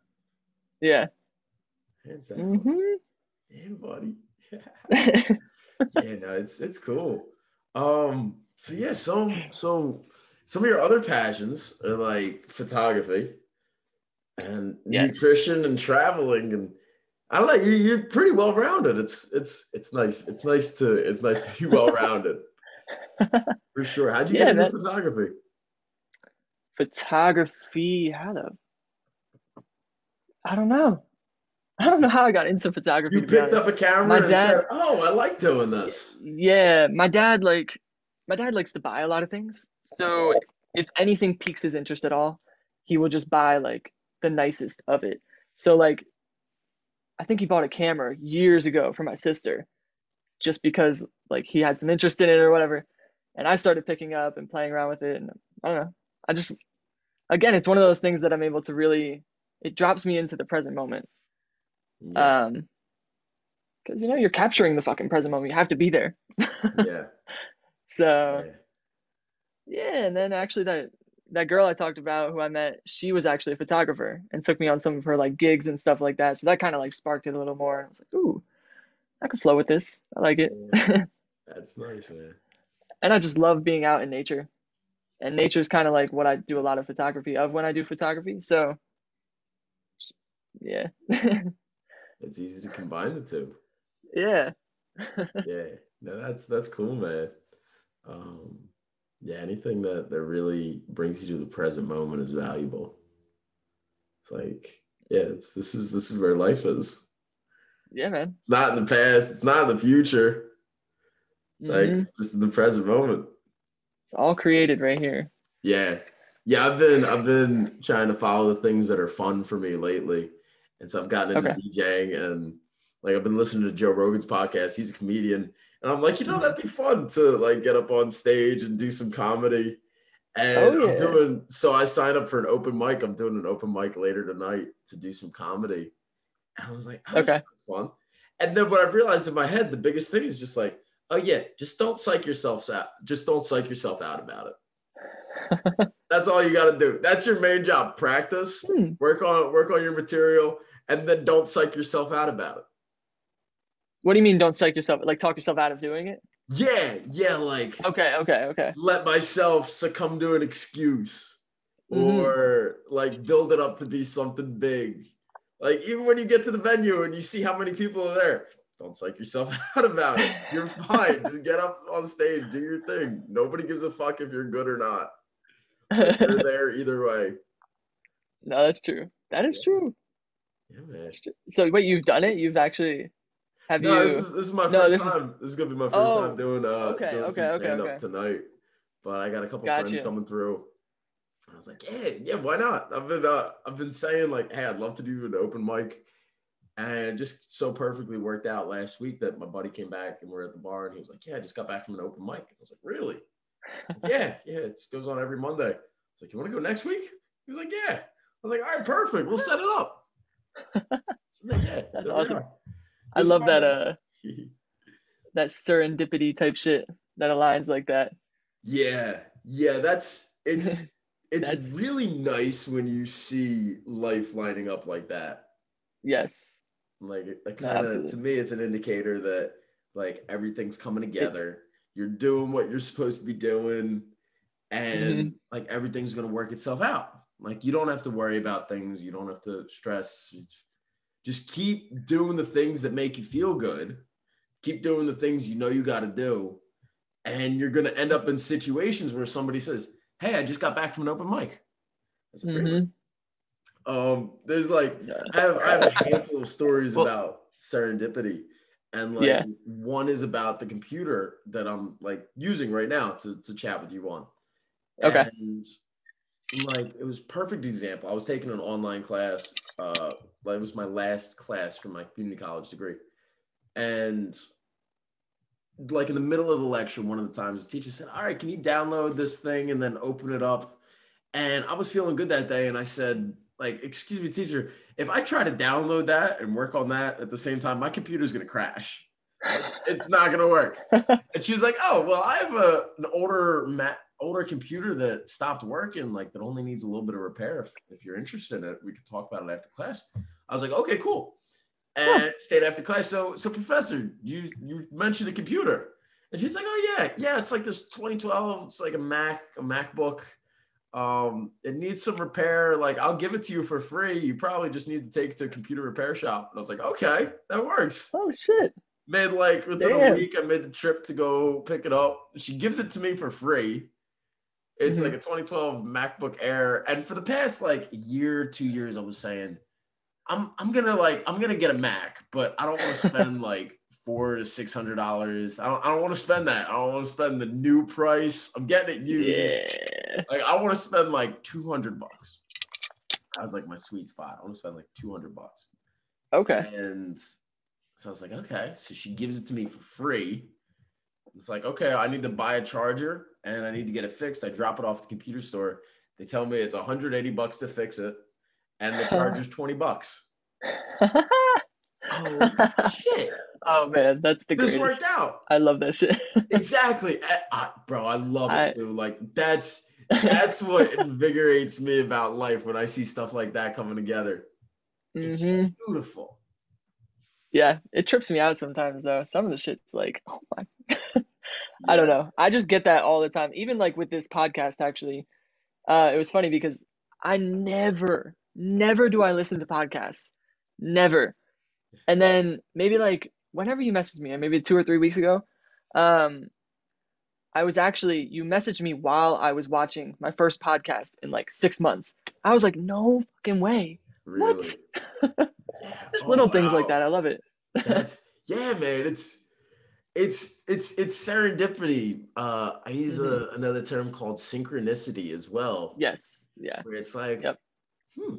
yeah. Hands down. Mm-hmm. Yeah, buddy. Yeah, no, it's cool. So yeah, some of your other passions are like photography and Yes. nutrition and traveling and I don't know, you're pretty well rounded. It's nice. It's nice to be well rounded for sure. How'd you get Yeah, into man. photography? Photography, how the I don't know. I don't know how I got into photography You to be picked up honest. a My camera and said, dad, "Oh, I like doing this." yeah, my dad likes to buy a lot of things. So if anything piques his interest at all, he will just buy like the nicest of it. So like I think he bought a camera years ago for my sister just because like he had some interest in it or whatever. And I started picking up and playing around with it and I don't know. I just again, it's one of those things that I'm able to really it drops me into the present moment. Yeah, Um, because you know you're capturing the fucking present moment. You have to be there. yeah, So yeah. yeah, and then actually that girl I talked about who I met, she was actually a photographer and took me on some of her like gigs and stuff like that. So that kind of like sparked it a little more. I was like, ooh, I could flow with this. I like it. Yeah. That's nice, man. And I just love being out in nature. And nature's kind of like what I do a lot of photography of when I do photography. So yeah. It's easy to combine the two. Yeah. Yeah, no, that's cool, man. Um, yeah, anything that really brings you to the present moment is valuable. It's like, yeah, this is where life is. Yeah, man. It's not in the past. It's not in the future. Like Hmm. it's just in the present moment. It's all created right here. Yeah, yeah. I've been trying to follow the things that are fun for me lately, and so I've gotten into Okay. DJing and like I've been listening to Joe Rogan's podcast. He's a comedian, and I'm like, Hmm. that'd be fun to like get up on stage and do some comedy. Oh And yeah. I signed up for an open mic. I'm doing an open mic later tonight to do some comedy. And I was like, oh, this Okay. sounds fun. And then what I've realized in my head, the biggest thing is just like, oh yeah, just don't psych yourself out. Just don't psych yourself out about it. That's all you got to do. That's your main job. Practice, Hmm. work on your material, and then don't psych yourself out about it. What do you mean don't psych yourself like talk yourself out of doing it? Yeah, like Okay. let myself succumb to an excuse Mm-hmm. or like build it up to be something big. Like even when you get to the venue and you see how many people are there, don't psych yourself out about it. You're fine. Just get up on stage, do your thing. Nobody gives a fuck if you're good or not. Like you're there either way. No, that's true. That is Yeah, true. yeah, man. That's true. So wait, you've done it? You've actually have No, this you? is this is my No, first this is. time. This is gonna be my first time Oh, doing okay, doing some okay, okay, stand up okay. tonight. But I got a couple friends Gotcha. coming through. I was like, yeah, why not? I've been saying like, hey, I'd love to do an open mic, and it just so perfectly worked out last week that my buddy came back and we're at the bar and he was like, yeah, I just got back from an open mic. I was like, really? Yeah, it goes on every Monday. I was like, you want to go next week? He was like, yeah. I was like, all right, perfect. We'll set it up. So then, yeah, That's there we awesome. are. I This love that Monday. that serendipity type shit that aligns like that. Yeah, it's That's really nice when you see life lining up like that. yes. Like it No, kind of, to absolutely. me, it's an indicator that like everything's coming It together. You're doing what you're supposed to be doing, hmm and like everything's gonna work itself out. Like you don't have to worry about things. You don't have to stress. Just keep doing the things that make you feel good. Keep doing the things you know you got to do, and you're gonna end up in situations where somebody says, "Hey, I just got back from an open mic." I said, "Really?" hmm There's like Yeah. I have a handful of stories Well, about serendipity, and like yeah. one is about the computer that I'm like using right now to chat with you on, Okay. and like it was a perfect example. I was taking an online class. Like it was my last class for my community college degree, and like in the middle of the lecture, one of the times the teacher said, "All right, can you download this thing and then open it up?" And I was feeling good that day, and I said, "Like, excuse me, teacher, if I try to download that and work on that at the same time, my computer's gonna crash. It's not gonna work." And she was like, "Oh, well, I have an older computer that stopped working, like that only needs a little bit of repair. If you're interested in it, we could talk about it after class." I was like, "Okay, cool." Huh. And stayed after class. So professor, you mentioned a computer, and she's like, "Oh yeah, it's like this 2012. It's like a MacBook. It needs some repair. Like I'll give it to you for free. You probably just need to take it to a computer repair shop." And I was like, "Okay, that works." Oh shit. Made like within a Damn. week, I made the trip to go pick it up. She gives it to me for free. It's like hmm a 2012 MacBook Air, and for the past like year, 2 years, I was saying, I'm gonna get a Mac, but I don't want to spend like $400 to $600. I don't want to spend that. I don't want to spend the new price. I'm getting it used. Yeah. Like I want to spend like $200. That was like my sweet spot. I want to spend like $200. Okay. And so I was like, okay. So she gives it to me for free. It's like, okay, I need to buy a charger and I need to get it fixed. I drop it off the computer store. They tell me it's $180 to fix it, and the charger's $20. Oh shit! Oh man, that's the This worked greatest. out. I love that shit. Exactly. Bro, I love it I too. Like that's what invigorates me about life when I see stuff like that coming together. It's just hmm beautiful. Yeah, it trips me out sometimes though. Some of the shit's like, oh my, I don't Yeah. know. I just get that all the time. Even like with this podcast, actually, it was funny because I never do I listen to podcasts, never. And then maybe like whenever you messaged me, maybe 2 or 3 weeks ago, um, I was actually you messaged me while I was watching my first podcast in like 6 months. I was like, no fucking way. What? Really. Yeah. Just Oh little things like wow. that. I love it. That's yeah, man. It's serendipity. I use hmm another term called synchronicity as well, Yes. Yeah. where it's like, Yep. hmm,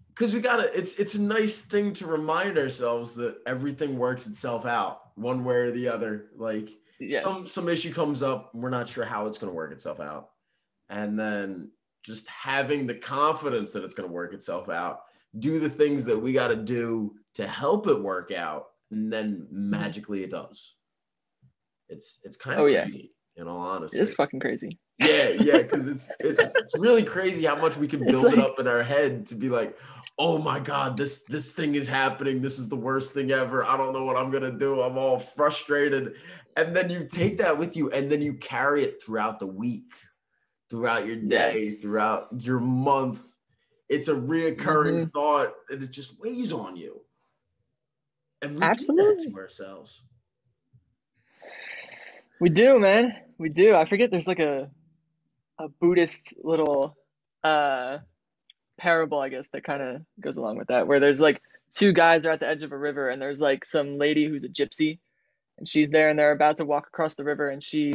because we gotta. It's a nice thing to remind ourselves that everything works itself out one way or the other. Like Yes. some issue comes up, we're not sure how it's going to work itself out, and then just having the confidence that it's going to work itself out, do the things that we got to do to help it work out, and then Mhm. magically it does. It's kind of Oh yeah. crazy, in all It is honesty. fucking crazy. Yeah, because it's really crazy how much we can It's build it like up in our head to be like, oh my God, this thing is happening. This is the worst thing ever. I don't know what I'm gonna do. I'm all frustrated. And then you take that with you and then you carry it throughout the week throughout your day, Yes. throughout your month. It's a reoccurring Hmm. thought and it just weighs on you. And we do that Absolutely. to ourselves. We do, man. We do. I forget there's like a Buddhist little uh parable, I guess, that kind of goes along with that, where there's like two guys are at the edge of a river and there's like some lady who's a gypsy and she's there and they're about to walk across the river and she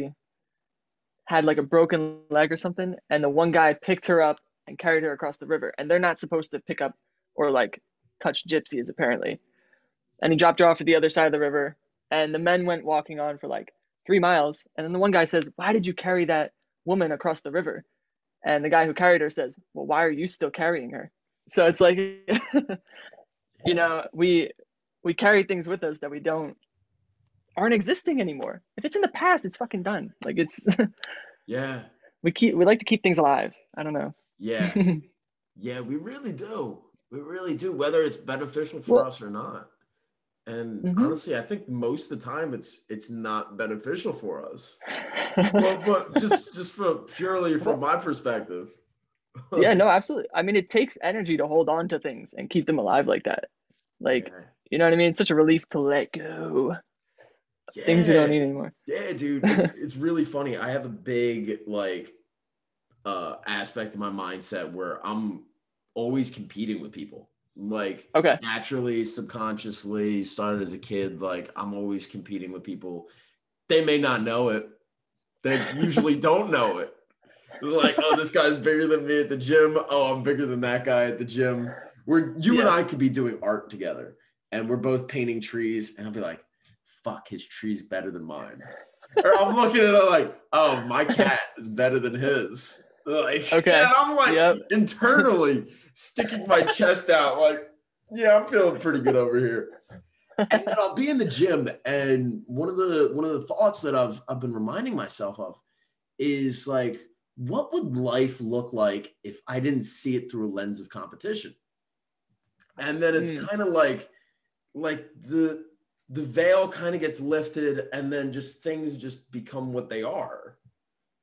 had like a broken leg or something and the one guy picked her up and carried her across the river and they're not supposed to pick up or like touch gypsies apparently. And he dropped her off at the other side of the river and the men went walking on for like 3 miles and then the one guy says, "Why did you carry that woman across the river?" And the guy who carried her says, "Well, why are you still carrying her?" So it's like, Yeah. we carry things with us that we don't aren't existing anymore. If it's in the past, it's fucking done. Like it's Yeah. we like to keep things alive. I don't know. Yeah. Yeah, we really do. We really do, whether it's beneficial for Well, us or not. And hmm. honestly, I think most of the time it's not beneficial for us. Well, but just from purely from Well, my perspective. yeah, Like, no, absolutely. I mean, it takes energy to hold on to things and keep them alive like that. Like, yeah. you know what I mean? It's such a relief to let go things we don't Yeah. need anymore. Yeah, dude. It's really funny. I have a big like aspect of my mindset where I'm always competing with people. Like Okay. naturally, subconsciously, started as a kid, like I'm always competing with people. They may not know it. They usually don't know it. It's like, oh, this guy's bigger than me at the gym. Oh, I'm bigger than that guy at the gym. Where you and Yeah. I could be doing art together and we're both painting trees, and I'll be like, fuck, his tree's better than mine. Or I'm looking at it like, oh, my cat is better than his. Like, Okay. and I'm like Yep. internally sticking my chest out, like, yeah, I'm feeling pretty good over here. And then I'll be in the gym, and one of the thoughts that I've been reminding myself of is like, what would life look like if I didn't see it through a lens of competition? And then it's Mm, kind of like the veil kind of gets lifted, and then just things just become what they are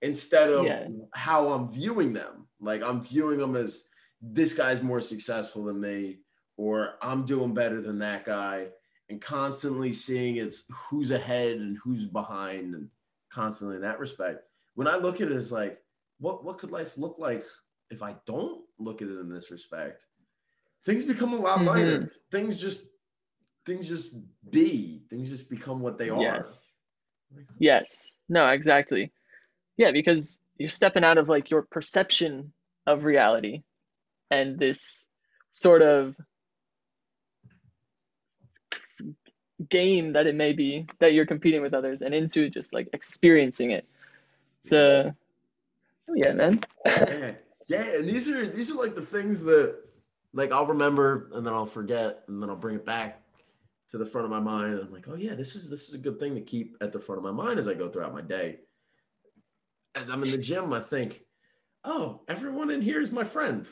instead of yeah. how I'm viewing them. Like I'm viewing them as this guy's more successful than me, or I'm doing better than that guy, and constantly seeing it's who's ahead and who's behind, and constantly in that respect. When I look at it as like, what could life look like if I don't look at it in this respect? Things become a lot Hmm. lighter. Things just become what they Yes. are. Like, Yes. No, exactly. Yeah, because you're stepping out of like your perception of reality and this sort of game that it may be that you're competing with others and into just like experiencing it. yeah. So, oh yeah, man. Yeah. Yeah. And these are like the things that like I'll remember and then I'll forget and then I'll bring it back to the front of my mind. And I'm like, oh yeah, this is a good thing to keep at the front of my mind as I go throughout my day. As I'm in the gym, I think, oh, everyone in here is my friend.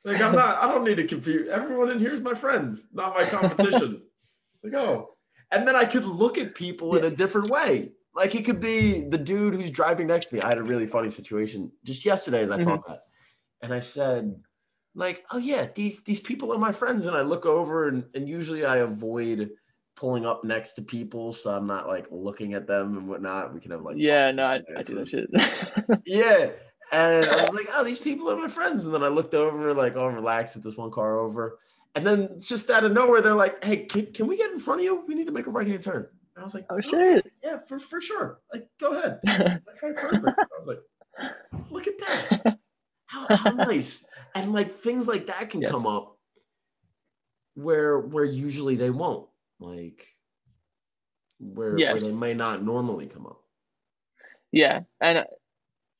Like I don't need to compete. Everyone in here is my friend, not my competition. Like, oh. And then I could look at people in Yeah. a different way. Like it could be the dude who's driving next to me. I had a really funny situation just yesterday as I Hmm. thought that. And I said, like, oh yeah, these people are my friends. And I look over and usually I avoid pulling up next to people. So I'm not like looking at them and whatnot. We can have like Yeah, no, awkward I do that glances. shit. Yeah. And I was like, oh, these people are my friends. And then I looked over, like, oh, relaxed at this one car over. And then just out of nowhere, they're like, hey, can we get in front of you? We need to make a right hand turn. And I was like, Oh oh, yeah, shit. yeah, for sure. Like, go ahead. Like, all right, perfect. I was like, look at that. How nice. And like things like that can come Yes. up where usually they won't. Like where they Yes. may not normally come up. Yeah. And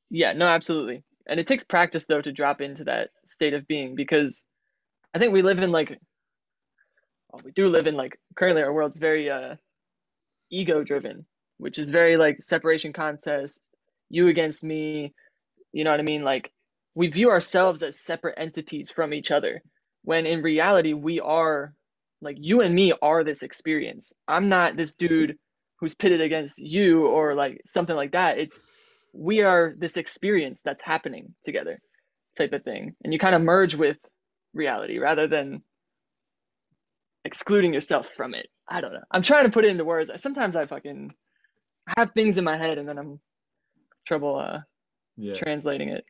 yeah, no, absolutely. And it takes practice though to drop into that state of being because I think we live in like well, we do live in like currently our world's very ego driven, which is very like separation contest, you against me, you know what I mean? Like we view ourselves as separate entities from each other when in reality we are like you and me are this experience. I'm not this dude who's pitted against you or like something like that. we are this experience that's happening together type of thing. And you kind of merge with reality rather than excluding yourself from it. I don't know. I'm trying to put it into words. Sometimes I have things in my head and then I'm trouble Yeah. translating it.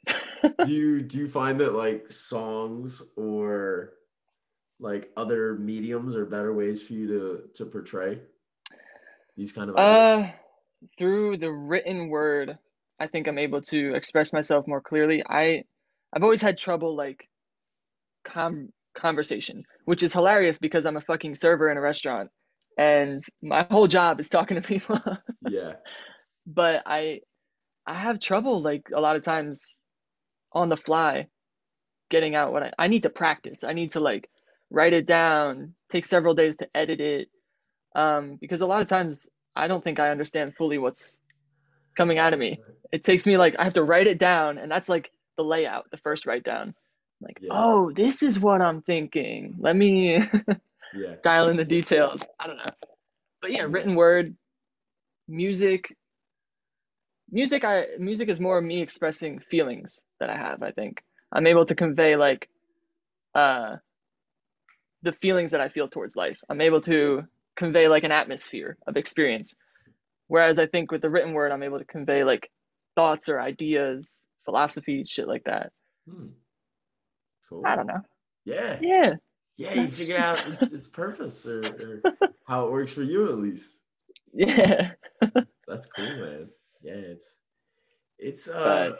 Do you find that like songs or like other mediums are better ways for you to portray these kind of ideas? Through the written word, I think I'm able to express myself more clearly. I've always had trouble like conversation, which is hilarious because I'm a fucking server in a restaurant and my whole job is talking to people. Yeah. But I have trouble like a lot of times on the fly getting out what I need to practice. I need to like write it down, take several days to edit it. Because a lot of times I don't think I understand fully what's coming out of me. It takes me like I have to write it down, and that's like the layout, the first write down. Like, Yeah. oh, this is what I'm thinking. Let me Yeah. dial in the details. I don't know. But yeah, Yeah. written word, music, music is more me expressing feelings that I have, I think. I'm able to convey like uh the feelings that I feel towards life. I'm able to convey like an atmosphere of experience. Whereas I think with the written word, I'm able to convey like thoughts or ideas, philosophy, shit like that. Hmm. I Cool. don't know. Yeah. Yeah, Yeah, you that's figure out its purpose or how it works for you at least. yeah. That's cool, man. Yeah, it's But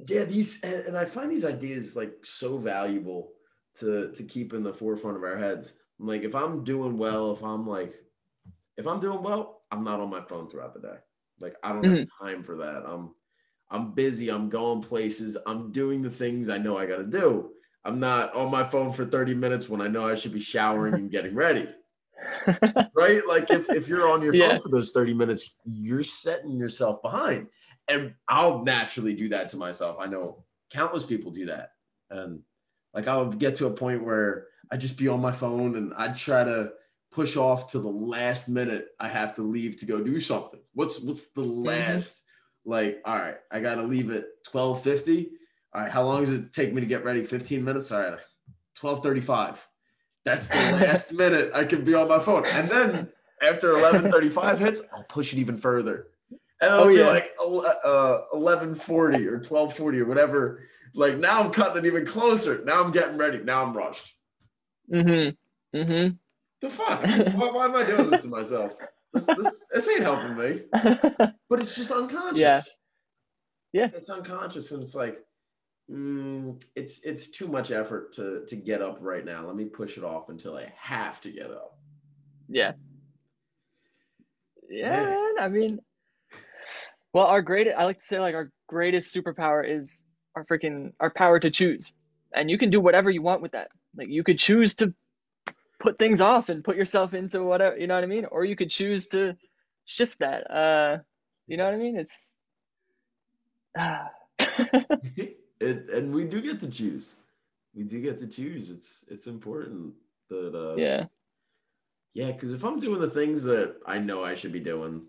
yeah, these and I find these ideas like so valuable to keep in the forefront of our heads. Like if I'm doing well, if I'm doing well, I'm not on my phone throughout the day. Like I don't have mhm. time for that. I'm busy, I'm going places, I'm doing the things I know I got to do. I'm not on my phone for 30 minutes when I know I should be showering and getting ready. Right? Like if you're on your phone Yeah. for those 30 minutes, you're setting yourself behind. And I'll naturally do that to myself. I know countless people do that. And like I'll get to a point where I just be on my phone and I try to push off to the last minute I have to leave to go do something. What's the Hmm. last like, all right, I gotta leave at 12:50. All right, how long does it take me to get ready? 15 minutes? All right, 12:35. That's the last minute I could be on my phone. And then after 11:35 hits, I'll push it even further. And Oh it'll be yeah. like 11:40 or 12:40 or whatever. Like now I'm cutting it even closer. Now I'm getting ready. Now I'm rushed. Mhm. Mhm. The fuck? Why am I doing this to myself? This ain't helping me. But it's just Yeah. unconscious. Yeah. It's unconscious, and it's like it's too much effort to get up right now. Let me push it off until I have to get up. Yeah. Yeah, Yeah. man. I mean, well, I like to say like our greatest superpower is our power to choose. And you can do whatever you want with that. Like you could choose to put things off and put yourself into whatever, you know what I mean? Or you could choose to shift that. You know what I mean? It's And we do get to choose. We do get to choose. It's important that yeah. yeah, because if I'm doing the things that I know I should be doing,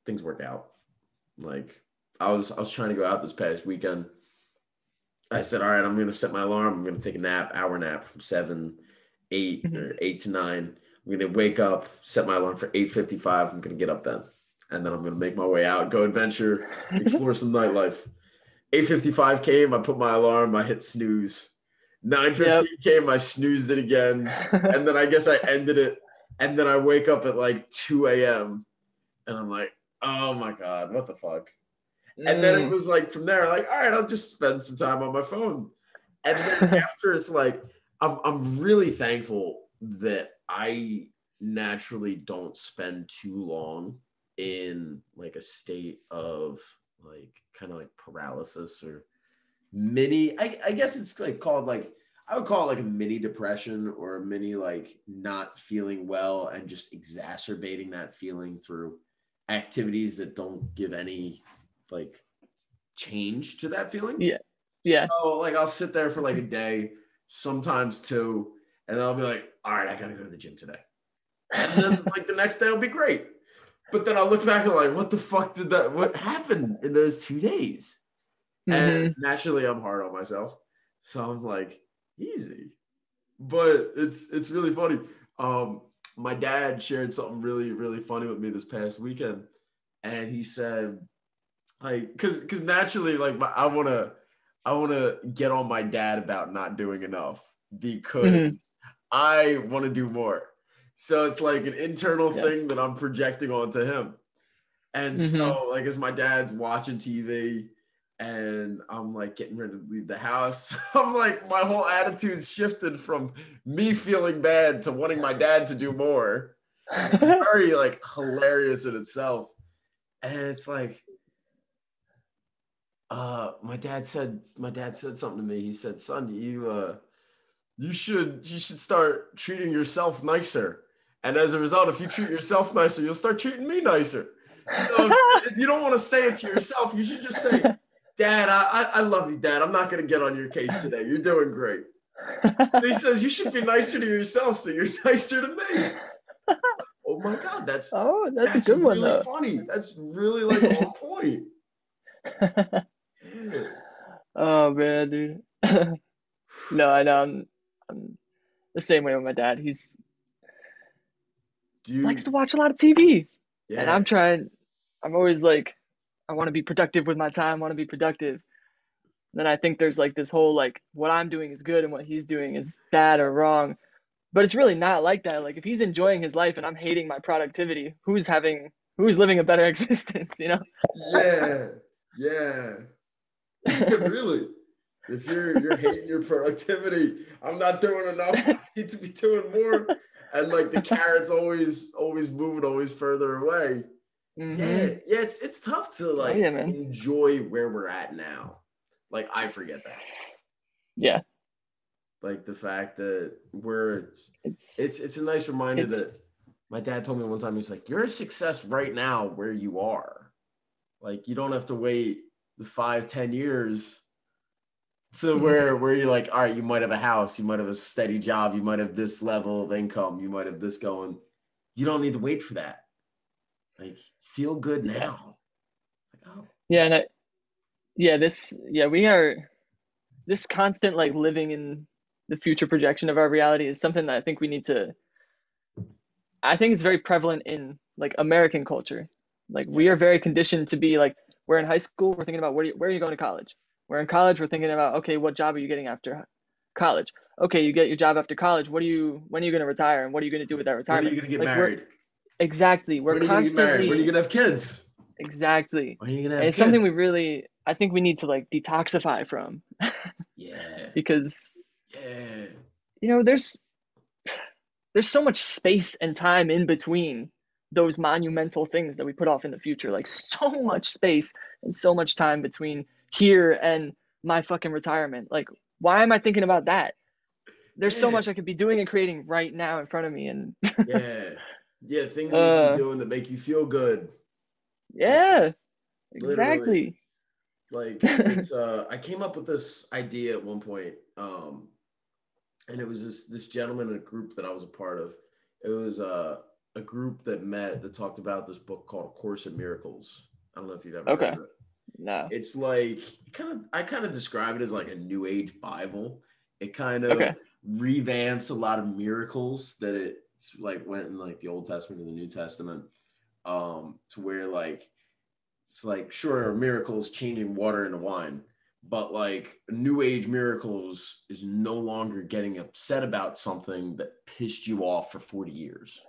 things work out. Like I was trying to go out this past weekend. I said, all right, I'm gonna set my alarm. I'm gonna take a nap, hour nap from 7, 8, Mhm. or 8 to 9. I'm gonna wake up, set my alarm for 8:55. I'm gonna get up then. And then I'm gonna make my way out, go adventure, explore some nightlife. 8:55 came, I put my alarm, I hit snooze. Yep. 9:15 came, I snoozed it again. And then I guess I ended it. And then I wake up at like 2 a.m. and I'm like, oh my God, what the fuck? And then it Mm, was like from there, like, all right, I'll just spend some time on my phone. And then after it's like, I'm really thankful that I naturally don't spend too long in like a state of like kind of like paralysis or mini. I guess it's like called like I would call it like a mini depression or a mini like not feeling well and just exacerbating that feeling through activities that don't give any like change to that feeling. yeah. Yeah. So like I'll sit there for like a day, sometimes two, and then I'll be like, all right, I gotta go to the gym today. And then like the next day will be great. But then I look back and like, what the fuck what happened in those 2 days? And Mm-hmm. naturally I'm hard on myself. So I'm like, easy. But it's really funny. My dad shared something really, really funny with me this past weekend. And he said, like, cause naturally, like I wanna get on my dad about not doing enough because Mm-hmm. I want to do more. So it's like an internal Yes. thing that I'm projecting onto him. And Mm-hmm. so, like, as my dad's watching TV and I'm like getting ready to leave the house, I'm like, my whole attitude shifted from me feeling bad to wanting my dad to do more. And it's very like hilarious in itself. And it's like, my dad said something to me. He said, son, you should start treating yourself nicer. And as a result, if you treat yourself nicer, you'll start treating me nicer. So if you don't want to say it to yourself, you should just say, Dad, I love you, Dad. I'm not going to get on your case today. You're doing great. And he says, you should be nicer to yourself so you're nicer to me. Oh my God, that's Oh, that's a that's good one really though. funny. That's really like on point. Yeah. Oh man, dude. No, I know. I'm the same way with my dad. He's Do likes you? to watch a lot of TV, and Yeah. I'm trying. I'm always like, I want to be productive with my time. Want to be productive. Then I think there's like this whole like what I'm doing is good and what he's doing is bad or wrong. But it's really not like that. Like if he's enjoying his life and I'm hating my productivity, who's living a better existence, you know? Yeah. Yeah. Really. If you're hating your productivity, I'm not doing enough. I need to be doing more. And like the carrot's always moving, always further away. Yeah, Mm-hmm. yeah, it's tough to Oh like yeah, man. enjoy where we're at now. Like I forget that. Yeah. Like the fact that we're It's it's a nice reminder that it's my dad told me one time, he's like, you're a success right now where you are. Like you don't have to wait the 5-10 years to mhm. where you're like, all right, you might have a house, you might have a steady job, you might have this level of income, you might have this going. You don't need to wait for that. Like feel good Yeah. now. Like, oh, Yeah, and we are this constant like living in the future projection of our reality is something that I think it's very prevalent in like American culture. Like we yeah. are very conditioned to be like we're in high school, we're thinking about where are you going to college? We're in college, we're thinking about okay, what job are you getting after college? Okay, you get your job after college. When are you going to retire and what are you going to do with that When are you retirement? gonna get Like we're married? exactly, we're When are you gonna get married? When are you constantly gonna have kids? exactly. When are you gonna And have it's something we kids? really I think we need to like detoxify from Yeah. because Yeah. there's so much space and time in between those monumental things that we put off in the future. Like so much space and so much time between here and my fucking retirement. Like, why am I thinking about that? There's so Yeah. much I could be doing and creating right now in front of me. And Yeah. Yeah. Things that you can be uh doing that make you feel good. Like yeah, literally. exactly. Like it's I came up with this idea at one point. And it was this gentleman in a group that I was a part of. It was a group that met that talked about this book called Course in Miracles. I don't know if you've ever heard Okay. of it. No. It's like I kind of describe it as like a new age Bible. It kind of Okay. revamps a lot of miracles that it's like went in like the Old Testament and the New Testament, to where like it's like sure miracles changing water into wine, but like new age miracles is no longer getting upset about something that pissed you off for 40 years.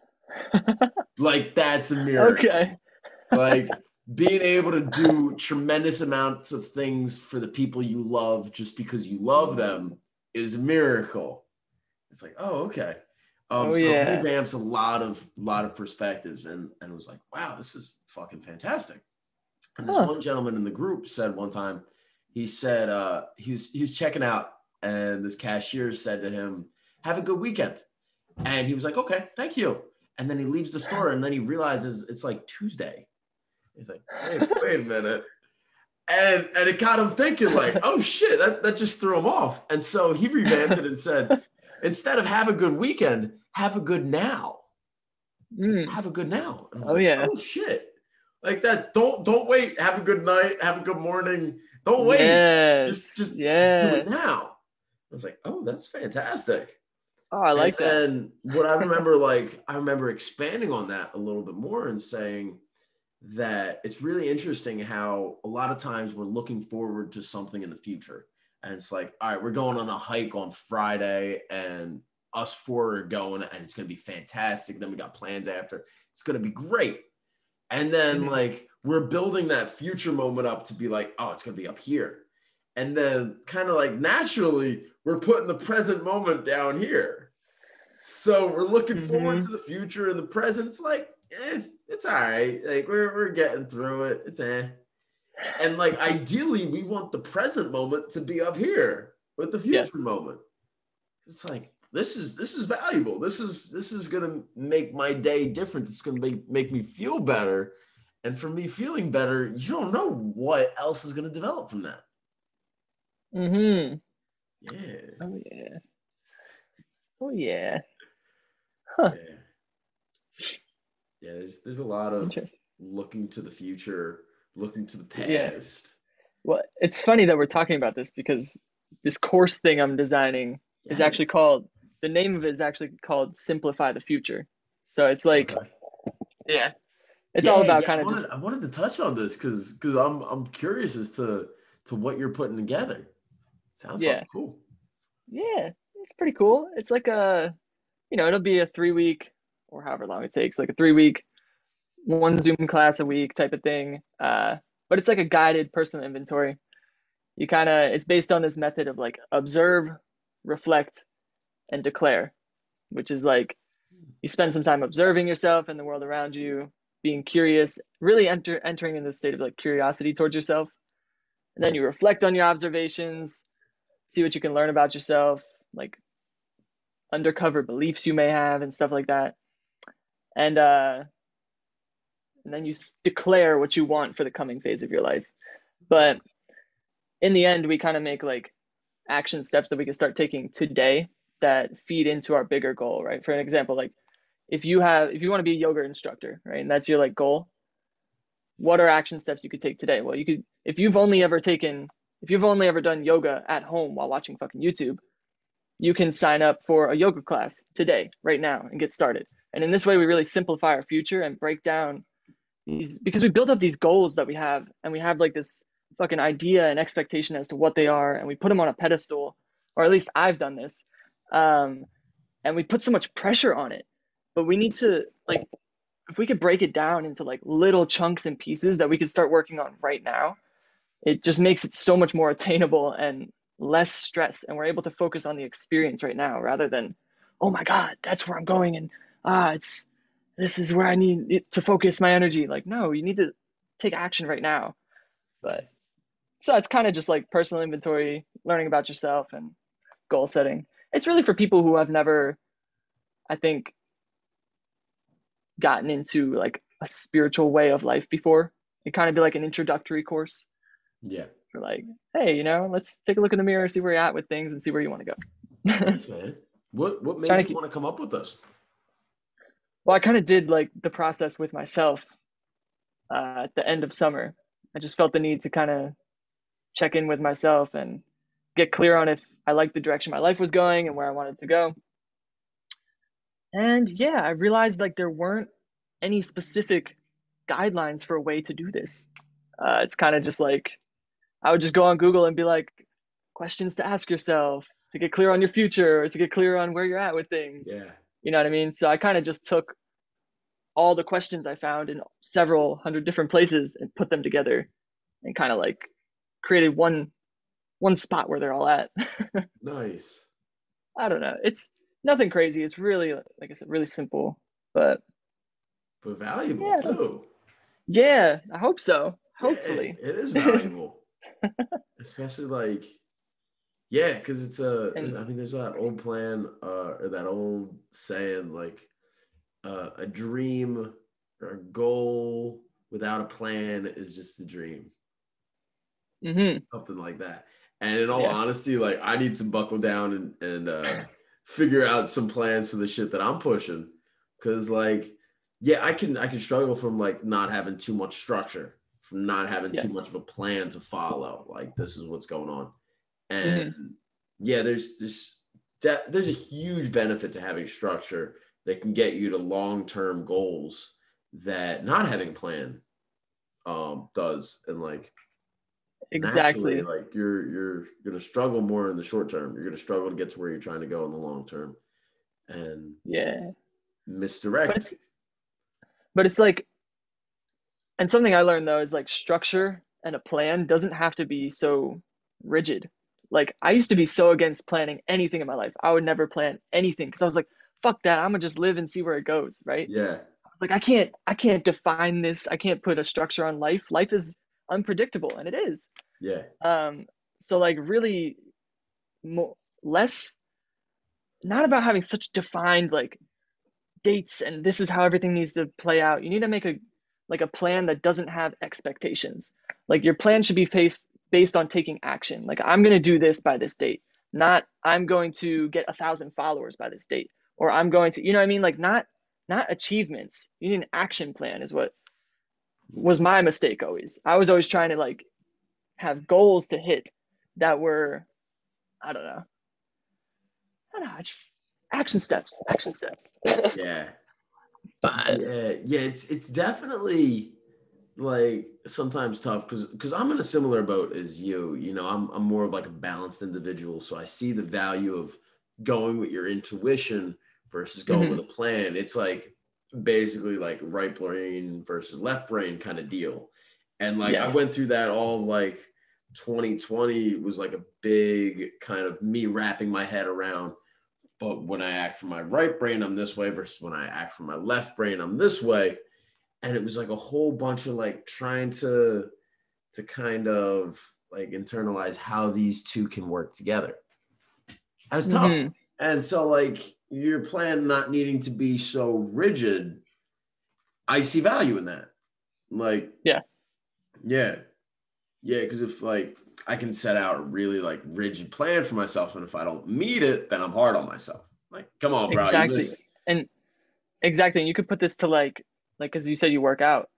Like that's a miracle. Okay. Like being able to do tremendous amounts of things for the people you love just because you love them is a miracle. It's like, oh, okay. Oh So it yeah. revamps a lot of perspectives, and it was like, wow, this is fucking fantastic. And this Huh. one gentleman in the group said one time, he said he was checking out, and this cashier said to him, "Have a good weekend." And he was like, "Okay, thank you." And then he leaves the store, and then he realizes it's like Tuesday. He's like, wait a minute. And it got him thinking, like, oh shit, that just threw him off. And so he revamped it and said, instead of have a good weekend, have a good now. Like, Mm. have a good now. And I was Oh like, yeah. oh shit. Like that. Don't wait. Have a good night. Have a good morning. Don't wait. Yes. Just do Yeah. it now. I was like, oh, that's fantastic. Oh, I And like that. then what I remember, like, I remember expanding on that a little bit more and saying that it's really interesting how a lot of times we're looking forward to something in the future. And it's like, all right, we're going on a hike on Friday and us four are going and it's going to be fantastic. Then we got plans after. It's going to be great. And then Mhm. like we're building that future moment up to be like, oh, it's going to be up here. And then kind of like naturally, we're putting the present moment down here. So we're looking forward to Mhm. the future, and the present's like, it's all right. Like we're getting through it. It's And like ideally, we want the present moment to be up here with the future Yes. moment. It's like this is valuable. This is gonna make my day different. It's gonna make me feel better. And for me feeling better, you don't know what else is gonna develop from that. Mhm. Yeah. Oh yeah. Oh yeah. Huh. Yeah. Yeah. There's a lot of Interesting. looking to the future, looking to the Yeah. past. Well, it's funny that we're talking about this because this course thing I'm designing is actually Yes. called, the name of it is actually called Simplify the Future. So it's like, Okay. yeah, it's all Yeah, about yeah. kind I of wanted just, I wanted to touch on this because I'm curious as to what you're putting together. Sounds fucking yeah, cool. yeah, it's pretty cool. It's like a, it'll be a 3 week or however long it takes, like a 3 week, one Zoom class a week type of thing. But it's like a guided personal inventory. It's based on this method of like observe, reflect, and declare, which is like you spend some time observing yourself and the world around you, being curious, really entering in the state of like curiosity towards yourself. And then you reflect on your observations, see what you can learn about yourself, like undercover beliefs you may have and stuff like that. And then you declare what you want for the coming phase of your life. But in the end, we kind of make like action steps that we can start taking today that feed into our bigger goal, right? For an example, like if you want to be a yoga instructor, right, and that's your like goal, what are action steps you could take today? Well, you could, if you've only ever done yoga at home while watching fucking YouTube, you can sign up for a yoga class today, right now, and get started. And in this way, we really simplify our future and break down these, because we build up these goals that we have, and we have like this fucking idea and expectation as to what they are, and we put them on a pedestal, or at least I've done this, um, and we put so much pressure on it. But we need to like, if we could break it down into like little chunks and pieces that we could start working on right now, it just makes it so much more attainable and less stress, and we're able to focus on the experience right now rather than, oh my god, that's where I'm going, and it's, this is where I need to focus my energy. Like, no, you need to take action right now. But so it's kind of just like personal inventory, learning about yourself, and goal setting. It's really for people who have never, I think, gotten into like a spiritual way of life before. It kind of be like an introductory course Yeah. for like, hey, let's take a look in the mirror, see where you're at with things, and see where you want to go. Nice, man. What made Trying to you keep. want to come up with this? Well, I kind of did like the process with myself at the end of summer. I just felt the need to kind of check in with myself and get clear on if I liked the direction my life was going and where I wanted to go. And yeah, I realized like there weren't any specific guidelines for a way to do this. It's kind of just like I would just go on Google and be like, questions to ask yourself to get clear on your future or to get clear on where you're at with things. Yeah. You know what I mean? So I kind of just took all the questions I found in several hundred different places and put them together and kind of like created one spot where they're all at. Nice. I don't know. It's nothing crazy. It's really, like I said, really simple. But But valuable yeah, too. yeah, I hope so. Yeah, Hopefully. it is valuable. Especially like, yeah, because And I mean, there's that old plan, or that old saying, like, a dream or a goal without a plan is just a dream. hmm Something like that. And in all yeah. honesty, like, I need to buckle down and figure out some plans for the shit that I'm pushing. Cause like Yeah, I can struggle from like not having too much structure, from not having too much Yes. of a plan to follow. Like this is what's going on. And Hmm. yeah, there's a huge benefit to having structure that can get you to long-term goals that not having a plan does. And like naturally, Exactly. like you're gonna struggle more in the short term. You're gonna struggle to get to where you're trying to go in the long term and Yeah. But misdirect. it's like, and something I learned though is like structure and a plan doesn't have to be so rigid. Like I used to be so against planning anything in my life. I would never plan anything because I was like, fuck that. I'm gonna just live and see where it goes, right? Yeah, I was like, I can't define this. I can't put a structure on life. Life is unpredictable, and it is. yeah, Um, so like really more less not about having such defined like dates and this is how everything needs to play out. You need to make a like a plan that doesn't have expectations. Like your plan should be based on taking action. Like I'm going to do this by this date, not I'm going to get 1,000 followers by this date, or I'm going to, you know what I mean? Like not achievements. You need an action plan is what was my mistake always. I was always trying to like have goals to hit that were, I don't know. I don't know, just action steps. yeah. But Yeah, it's definitely like sometimes tough because I'm in a similar boat as you. You know, I'm more of like a balanced individual, so I see the value of going with your intuition versus going with mhm. a plan. It's like basically like right brain versus left brain kind of deal. And like I went Yes. through that all of like 2020 was like a big kind of me wrapping my head around but when I act from my right brain, I'm this way versus when I act from my left brain, I'm this way. And it was like a whole bunch of like trying to kind of like internalize how these two can work together. That was tough. Hmm. And so like your plan not needing to be so rigid, I see value in that. Like, Yeah, yeah. Yeah, because if like I can set out a really like rigid plan for myself, and if I don't meet it, then I'm hard on myself. Like, come on, bro, you exactly. missed. And exactly. And you could put this to like, as you said, you work out.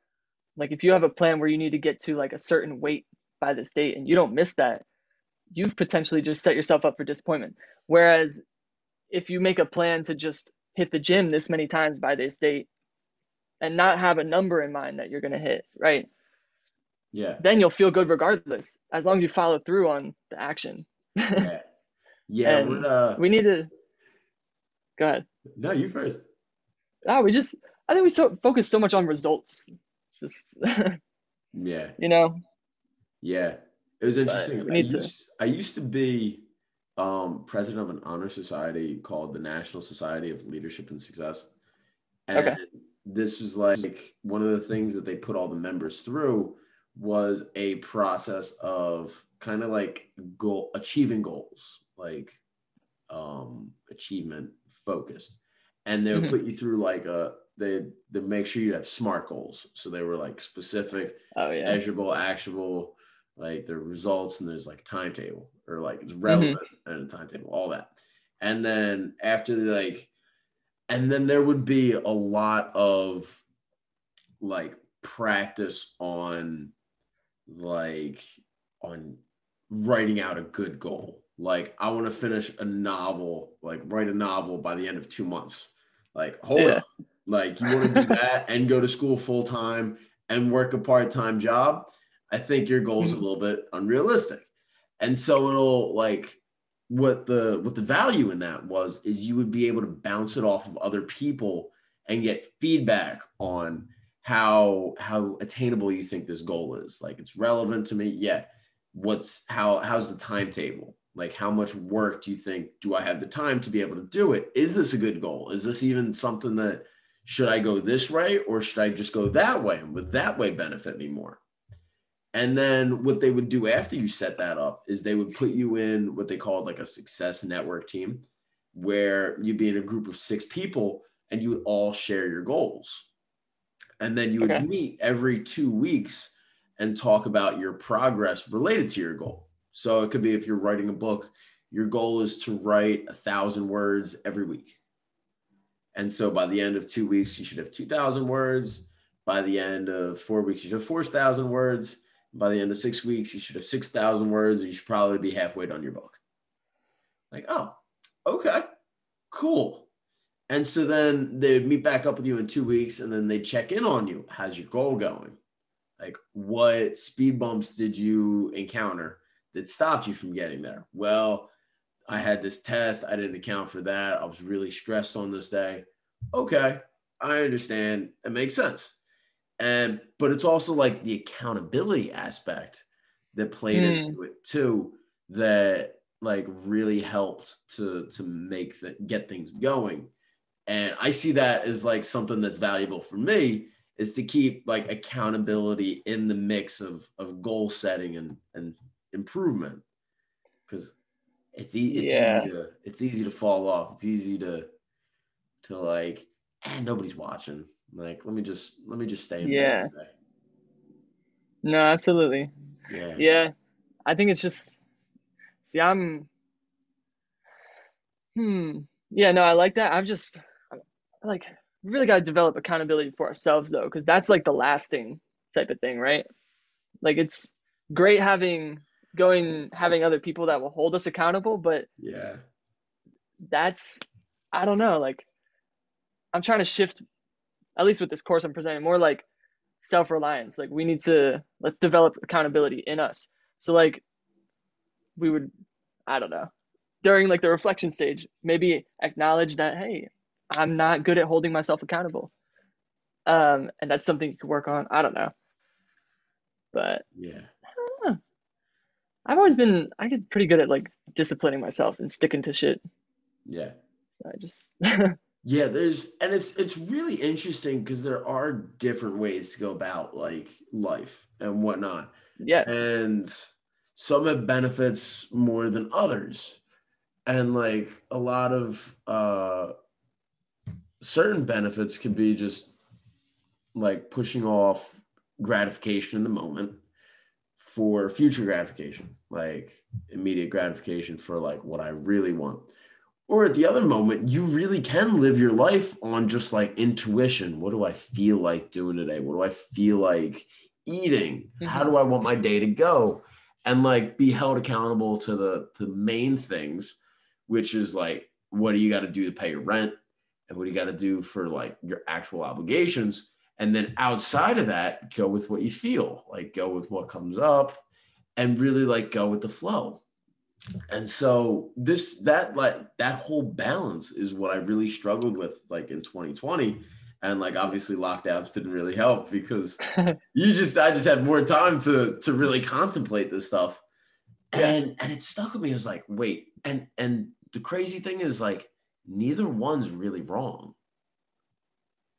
Like if you have a plan where you need to get to like a certain weight by this date and you don't miss that, you've potentially just set yourself up for disappointment. Whereas if you make a plan to just hit the gym this many times by this date and not have a number in mind that you're going to hit, right? Yeah, Then you'll feel good regardless, as long as you follow through on the action. yeah, yeah. And we need to go ahead. No, you first. Ah, we just I think we focus so much on results. Just Yeah, you know, yeah. It was but interesting. we need to. I used to be president of an honor society called the National Society of Leadership and Success. And Okay. this was like one of the things that they put all the members through was a process of kind of like goal achieving goals, like achievement focused. And they would Hmm. put you through like they make sure you have SMART goals. So they were like specific, Oh yeah. measurable, actionable, like the results, and there's like timetable or like it's Hmm. relevant and a timetable, all that. And then after like and then there would be a lot of like practice like on writing out a good goal. Like I want to finish a novel, like write a novel by the end of 2 months. Like hold Yeah. up. Like you want to do that and go to school full time and work a part-time job. I think your goal's a Hmm. little bit unrealistic. And so it'll like what the value in that was is you would be able to bounce it off of other people and get feedback on how attainable you think this goal is. Like it's relevant to me. Yeah. How's the timetable? Like how much work do you think do I have the time to be able to do it? Is this a good goal? Is this even something that should I go this way or should I just go that way? And would that way benefit me more? And then what they would do after you set that up is they would put you in what they called like a success network team, where you'd be in a group of 6 people and you would all share your goals. And then you would Okay. meet every 2 weeks and talk about your progress related to your goal. So it could be if you're writing a book, your goal is to write 1,000 words every week. And so by the end of 2 weeks, you should have 2,000 words. By the end of 4 weeks, you should have 4,000 words. By the end of 6 weeks, you should have 6,000 words, and you should probably be halfway done your book. Like, oh, okay, cool. And so then they'd meet back up with you in 2 weeks, and then they check in on you. How's your goal going? Like, what speed bumps did you encounter that stopped you from getting there? Well, I had this test. I didn't account for that. I was really stressed on this day. Okay, I understand. It makes sense. But it's also like the accountability aspect that played into it too, that like really helped to get things going. And I see that as like something that's valuable for me, is to keep like accountability in the mix of goal setting and improvement, because it's easy to fall off. It's easy to like, and nobody's watching. Like, let me just stay in bed today. No, absolutely. Yeah. I think it's just, see, yeah, no, I like that. Like, we really got to develop accountability for ourselves though, because that's like the lasting type of thing, right? Like, it's great having other people that will hold us accountable, but Yeah. that's, I don't know, like, I'm trying to shift, at least with this course I'm presenting, more like self-reliance. Like, let's develop accountability in us. So like, we would, I don't know, during like the reflection stage, maybe acknowledge that, hey, I'm not good at holding myself accountable. And that's something you could work on. I don't know. But Yeah. I get pretty good at like disciplining myself and sticking to shit. Yeah. I just Yeah, it's really interesting because there are different ways to go about like life and whatnot. yeah. And some have benefits more than others. And like a lot of certain benefits can be just like pushing off gratification in the moment for future gratification, like immediate gratification for like what I really want. Or at the other moment, you really can live your life on just like intuition. What do I feel like doing today? What do I feel like eating? How do I want my day to go? And like be held accountable to the main things, which is like, what do you got to do to pay your rent? And what do you got to do for like your actual obligations? And then outside of that, go with what you feel, like go with what comes up and really like go with the flow. And so that whole balance is what I really struggled with like in 2020. And like obviously lockdowns didn't really help because I just had more time to really contemplate this stuff. And it stuck with me. I was like, wait, and the crazy thing is like neither one's really wrong.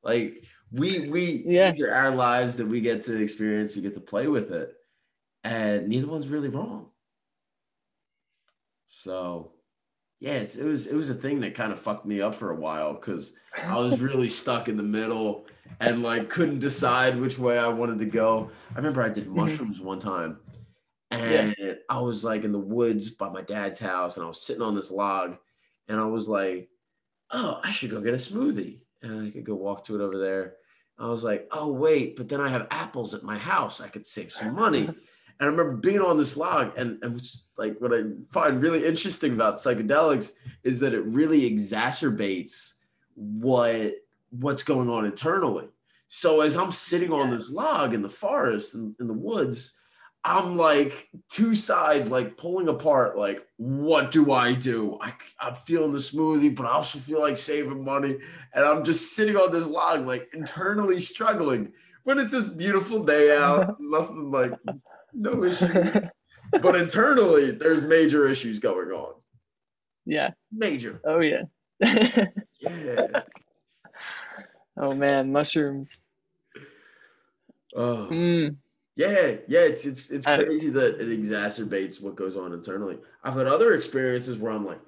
Like these are our lives that we get to experience, we get to play with it, and neither one's really wrong. So yeah, it was a thing that kind of fucked me up for a while because I was really stuck in the middle and like couldn't decide which way I wanted to go. I remember I did mushrooms one time and I was like in the woods by my dad's house and I was sitting on this log and I was like, oh, I should go get a smoothie. And I could go walk to it over there. I was like, oh, wait, but then I have apples at my house. I could save some money. And I remember being on this log and like what I find really interesting about psychedelics is that it really exacerbates what's going on internally. So as I'm sitting on this log in the forest in the woods, I'm like two sides, like pulling apart, like, what do I do? I'm feeling the smoothie, but I also feel like saving money. And I'm just sitting on this log, like internally struggling when it's this beautiful day out, nothing like, no issues. But internally, there's major issues going on. Yeah. Major. Oh, yeah. Yeah. Oh, man, mushrooms. Oh. Yeah, it's crazy that it exacerbates what goes on internally. I've had other experiences where I'm like,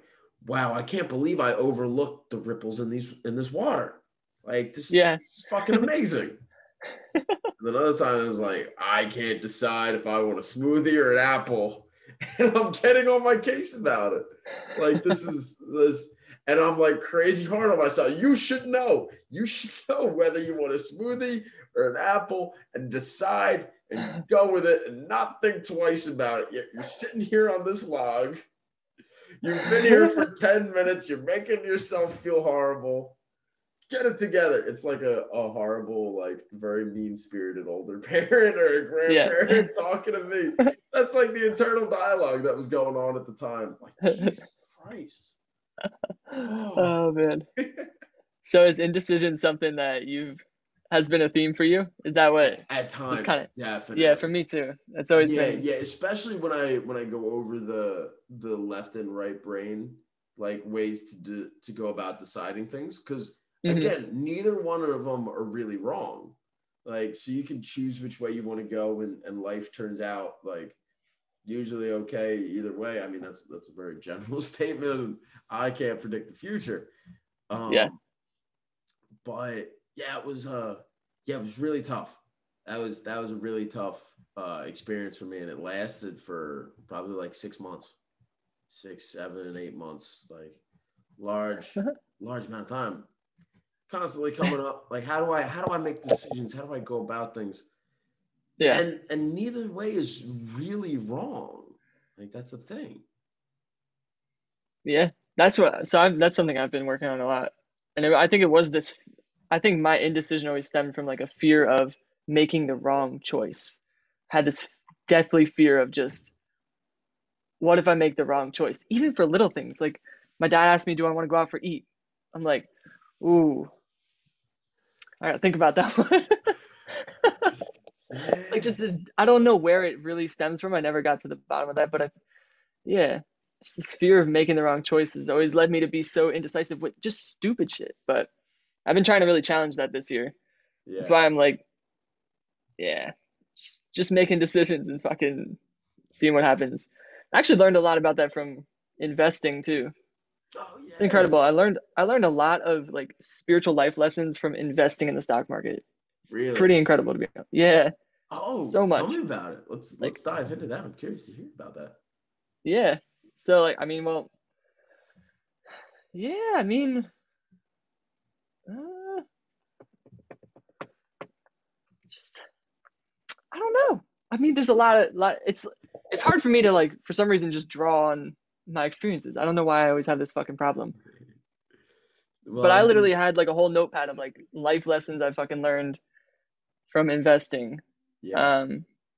wow, I can't believe I overlooked the ripples in this water. Like this is fucking amazing. And then other times I was like, I can't decide if I want a smoothie or an apple. And I'm getting on my case about it. Like this. And I'm like crazy hard on myself. You should know. You should know whether you want a smoothie or an apple and decide and go with it and not think twice about it. Yet you're sitting here on this log. You've been here for 10 minutes. You're making yourself feel horrible. Get it together. It's like a horrible, like very mean-spirited older parent or a Yeah. grandparent talking to me. That's like the internal dialogue that was going on at the time. Like, Jesus Christ. Oh man. So is indecision something that has been a theme for you? Is that what At was times, kind of? definitely. Yeah, for me too. That's always Yeah, been. yeah. Especially when I go over the left and right brain, like ways to go about deciding things. Because Mhm. again, neither one of them are really wrong. Like, so you can choose which way you want to go, and life turns out like usually okay either way. I mean, that's a very general statement. I can't predict the future. Yeah. But yeah, it was really tough. That was a really tough experience for me, and it lasted for probably like 6 months, 6, 7, 8 months, like large amount of time, constantly coming up. Like, how do I make decisions? How do I go about things? Yeah. And neither way is really wrong. Like, that's the thing. Yeah. That's something I've been working on a lot. And I think it was this. I think my indecision always stemmed from like a fear of making the wrong choice. I had this deathly fear of just what if I make the wrong choice, even for little things. Like my dad asked me, "Do I want to go out for eat?" I'm like, "Ooh, I gotta think about that one." Like Yeah. just this, I don't know where it really stems from. I never got to the bottom of that, but yeah, just this fear of making the wrong choices always led me to be so indecisive with just stupid shit. But I've been trying to really challenge that this year. That's Yeah. why I'm like, yeah, just making decisions and fucking seeing what happens. I actually learned a lot about that from investing too. Oh yeah. Incredible. I learned a lot of like spiritual life lessons from investing in the stock market. Really? Pretty incredible to be honest. Yeah, Oh, so tell much. me about it. Let's Like, dive into that. I'm curious to hear about that. yeah. So like, I mean, well, yeah, I mean, uh, just I don't know. I mean, there's a lot. It's hard for me to like for some reason just draw on my experiences. I don't know why I always have this fucking problem. Well, But I I literally mean, had like a whole notepad of like life lessons I fucking learned from investing. yeah,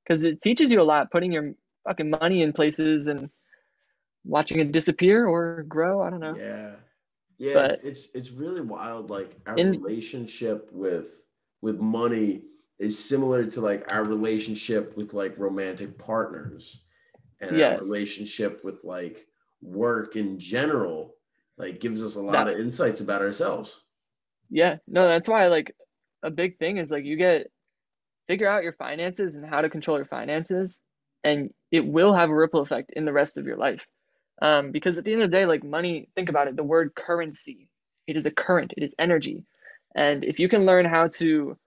Because it teaches you a lot, putting your fucking money in places and watching it disappear or grow. I don't know. yeah, yeah. But It's really wild. Like our in relationship with money is similar to like our relationship with like romantic partners and our yes, relationship with like work in general. Like gives us a lot that of insights about ourselves. yeah, no, that's why like a big thing is like you get figure out your finances and how to control your finances, and it will have a ripple effect in the rest of your life. Because at the end of the day, like money, think about it, the word currency, it is a current, it is energy. And if you can learn how to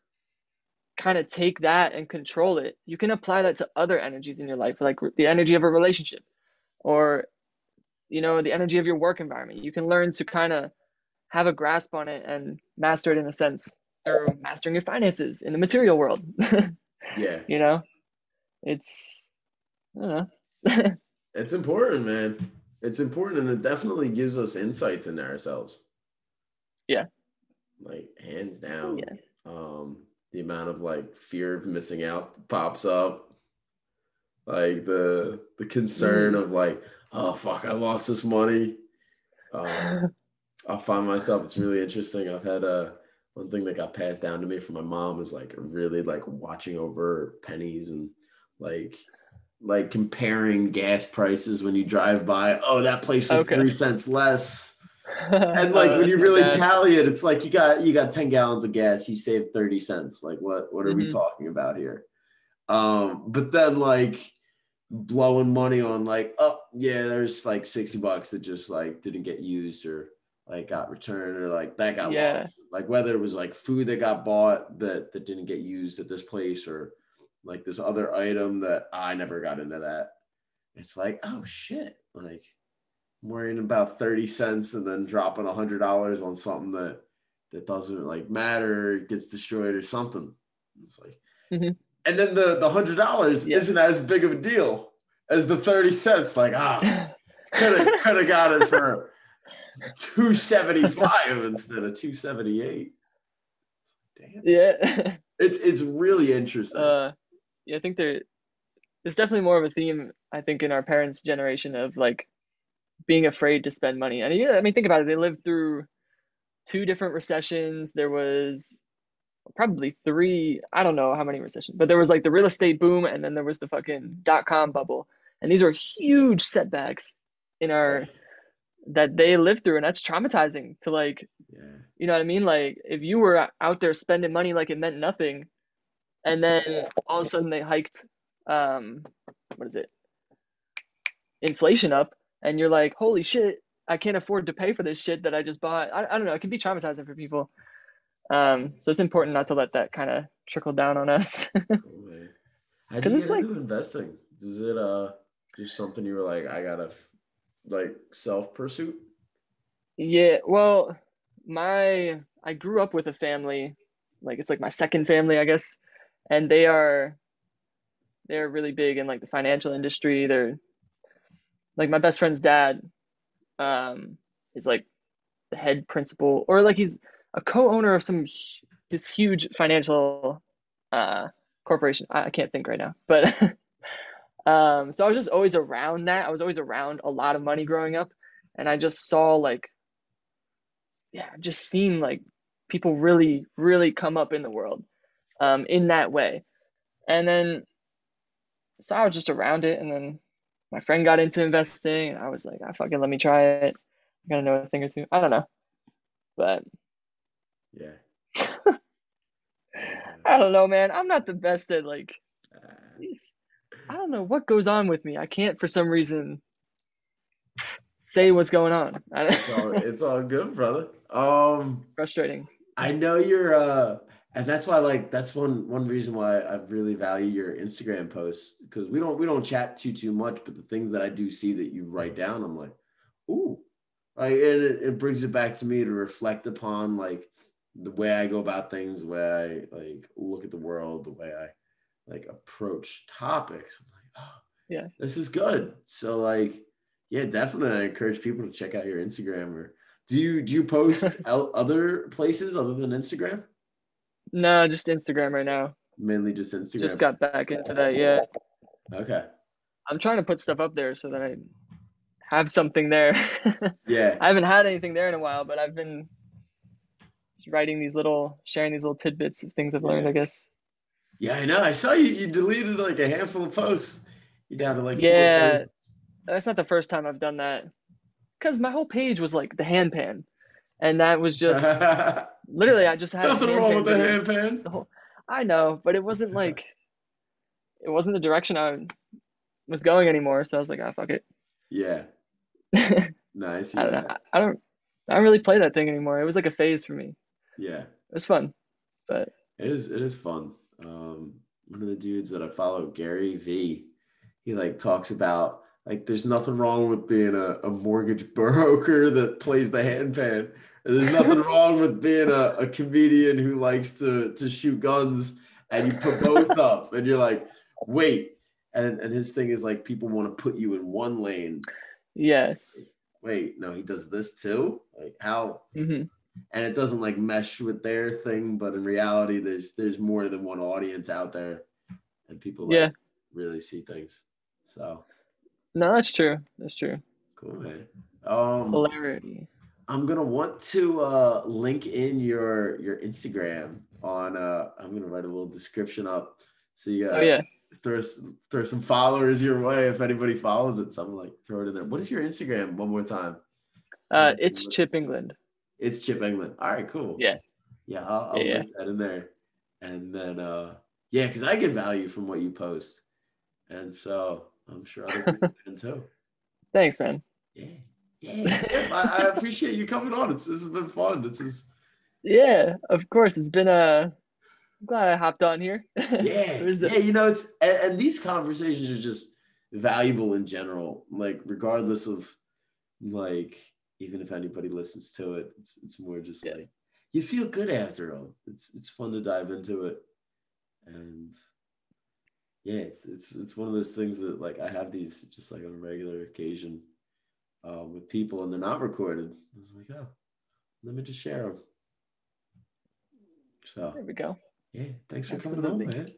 kind of take that and control it, you can apply that to other energies in your life, like the energy of a relationship or, the energy of your work environment. You can learn to kind of have a grasp on it and master it in a sense through mastering your finances in the material world. Yeah, you know, it's, I don't know. it's important, man. It's important, and it definitely gives us insights into ourselves. Yeah. Like hands Oh, down. yeah. Um, the amount of like fear of missing out pops up, like the concern Mm. of like, oh fuck, I lost this money. I find myself, it's really interesting. I've had one thing that got passed down to me from my mom is like really like watching over pennies and like comparing gas prices when you drive by. Oh, that place was Okay. 3 cents less. And like Oh, when that's you my really dad. tally it, it's like you got 10 gallons of gas, you saved 30 cents. Like what are we Hmm. talking about here? But then like blowing money on like, oh yeah, there's like $60 that just like didn't get used or like got returned or like that got Yeah. lost. Like whether it was like food that got bought that didn't get used at this place or like this other item that I never got into that. It's like, oh shit. Like worrying about 30 cents and then dropping $100 on something that doesn't like matter, gets destroyed or something. It's like, Mm-hmm. and then the $100 Yeah. isn't as big of a deal as the 30 cents. Like, could have got it for $275 instead of $278. Damn. Yeah. It's really interesting. Yeah, I think there's definitely more of a theme, I think, in our parents' generation of like being afraid to spend money. And yeah, I mean, think about it. They lived through two different recessions. There was probably three, I don't know how many recessions, but there was like the real estate boom, and then there was the fucking dot-com bubble. And these are huge setbacks in our that they lived through, and that's traumatizing to like, you know what I mean? Like if you were out there spending money like it meant nothing, and then all of a sudden they hiked what is it? Inflation up, and you're like, holy shit, I can't afford to pay for this shit that I just bought. I don't know, it can be traumatizing for people. So it's important not to let that kind of trickle down on us. Cool. How'd Because you it's get like, into investing? Is it just something you were like, I gotta like self pursuit? yeah, well, I grew up with a family, like it's like my second family, I guess, and they're really big in like the financial industry. They're like my best friend's dad, is like the head principal, or like he's a co-owner of this huge financial uh corporation. I can't think right now, but so I was just always around that. I was always around a lot of money growing up, and I just saw like, yeah, just seen like people really, really come up in the world, in that way. And then so I was just around it, and then my friend got into investing, and I was like, I fucking let me try it. I gotta know a thing or two. I don't know, but Yeah. I don't know, man. I'm not the best at like Uh, these. I don't know what goes on with me. I can't for some reason say what's going on. it's all good, brother. Frustrating. I know you're and that's why like that's one reason why I really value your Instagram posts, because we don't chat too much, but the things that I do see that you write down, I'm like, ooh. Like, and it brings it back to me to reflect upon like the way I go about things, the way I like look at the world, the way I like approach topics. I'm like, oh, Yeah. this is good. So like, yeah, definitely I encourage people to check out your Instagram. Or do you post other places other than Instagram? No, just Instagram right now. Mainly just Just Instagram. got back into that. Yeah. Okay. I'm trying to put stuff up there so that I have something there. Yeah. I haven't had anything there in a while, but I've been sharing these little tidbits of things I've learned, Yeah. I guess. Yeah, I know. I saw you deleted like a handful of posts. You down to like four Yeah, posts. that's not the first time I've done that. Because my whole page was like the handpan, and that was just literally I just had Nothing wrong with handpan the videos. handpan. The whole I know, but it wasn't the direction I was going anymore. So I was like, ah, fuck it. Yeah. I Nice. don't Yeah. know. I don't really play that thing anymore. It was like a phase for me. Yeah. It was fun, but It is fun. One of the dudes that I follow, Gary V, he like talks about like there's nothing wrong with being a mortgage broker that plays the handpan. And there's nothing wrong with being a comedian who likes to shoot guns, and you put both up and you're like, wait. And his thing is like people want to put you in one lane. yes. Wait, no, he does this too? Like how? Hmm. And it doesn't like mesh with their thing, but in reality there's more than one audience out there, and people Yeah. like really see things. So No, that's true. That's true. cool, man. um Polarity. I'm gonna want to link in your Instagram on I'm gonna write a little description up so you Oh yeah. throw throw some followers your way if anybody follows it. So I'm like throw it in there. What is your Instagram one more time? It's Chip England. It's Chip England. All right, cool. Yeah. Yeah, Yeah. I'll Yeah. link that in there. And then yeah, because I get value from what you post. And so I'm sure other people can too. Thanks, man. Yeah. Yeah. Yep. I appreciate you coming on. This has been fun. This is Yeah, of course. I'm glad I hopped on here. yeah. It was Yeah, it's and these conversations are just valuable in general, like regardless of like, even if anybody listens to it, it's more just Yeah. like you feel good after all. It's fun to dive into it, and yeah, it's one of those things that like I have these just like on a regular occasion with people, and they're not recorded. I was like, oh, let me just share them. So There we go. yeah, thanks for coming on, Absolutely. man.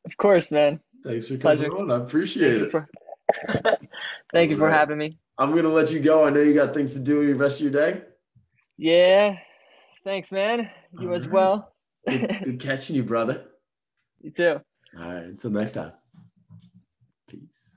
Of course, man. Thanks for coming Pleasure. on. I Thank appreciate you it. for All thank you for right. having me. I'm gonna let you go. I know you got things to do in the rest of your day. Yeah. Thanks, man. All You as right. well. Good catching you, brother. You too. All right. Until next time. Peace.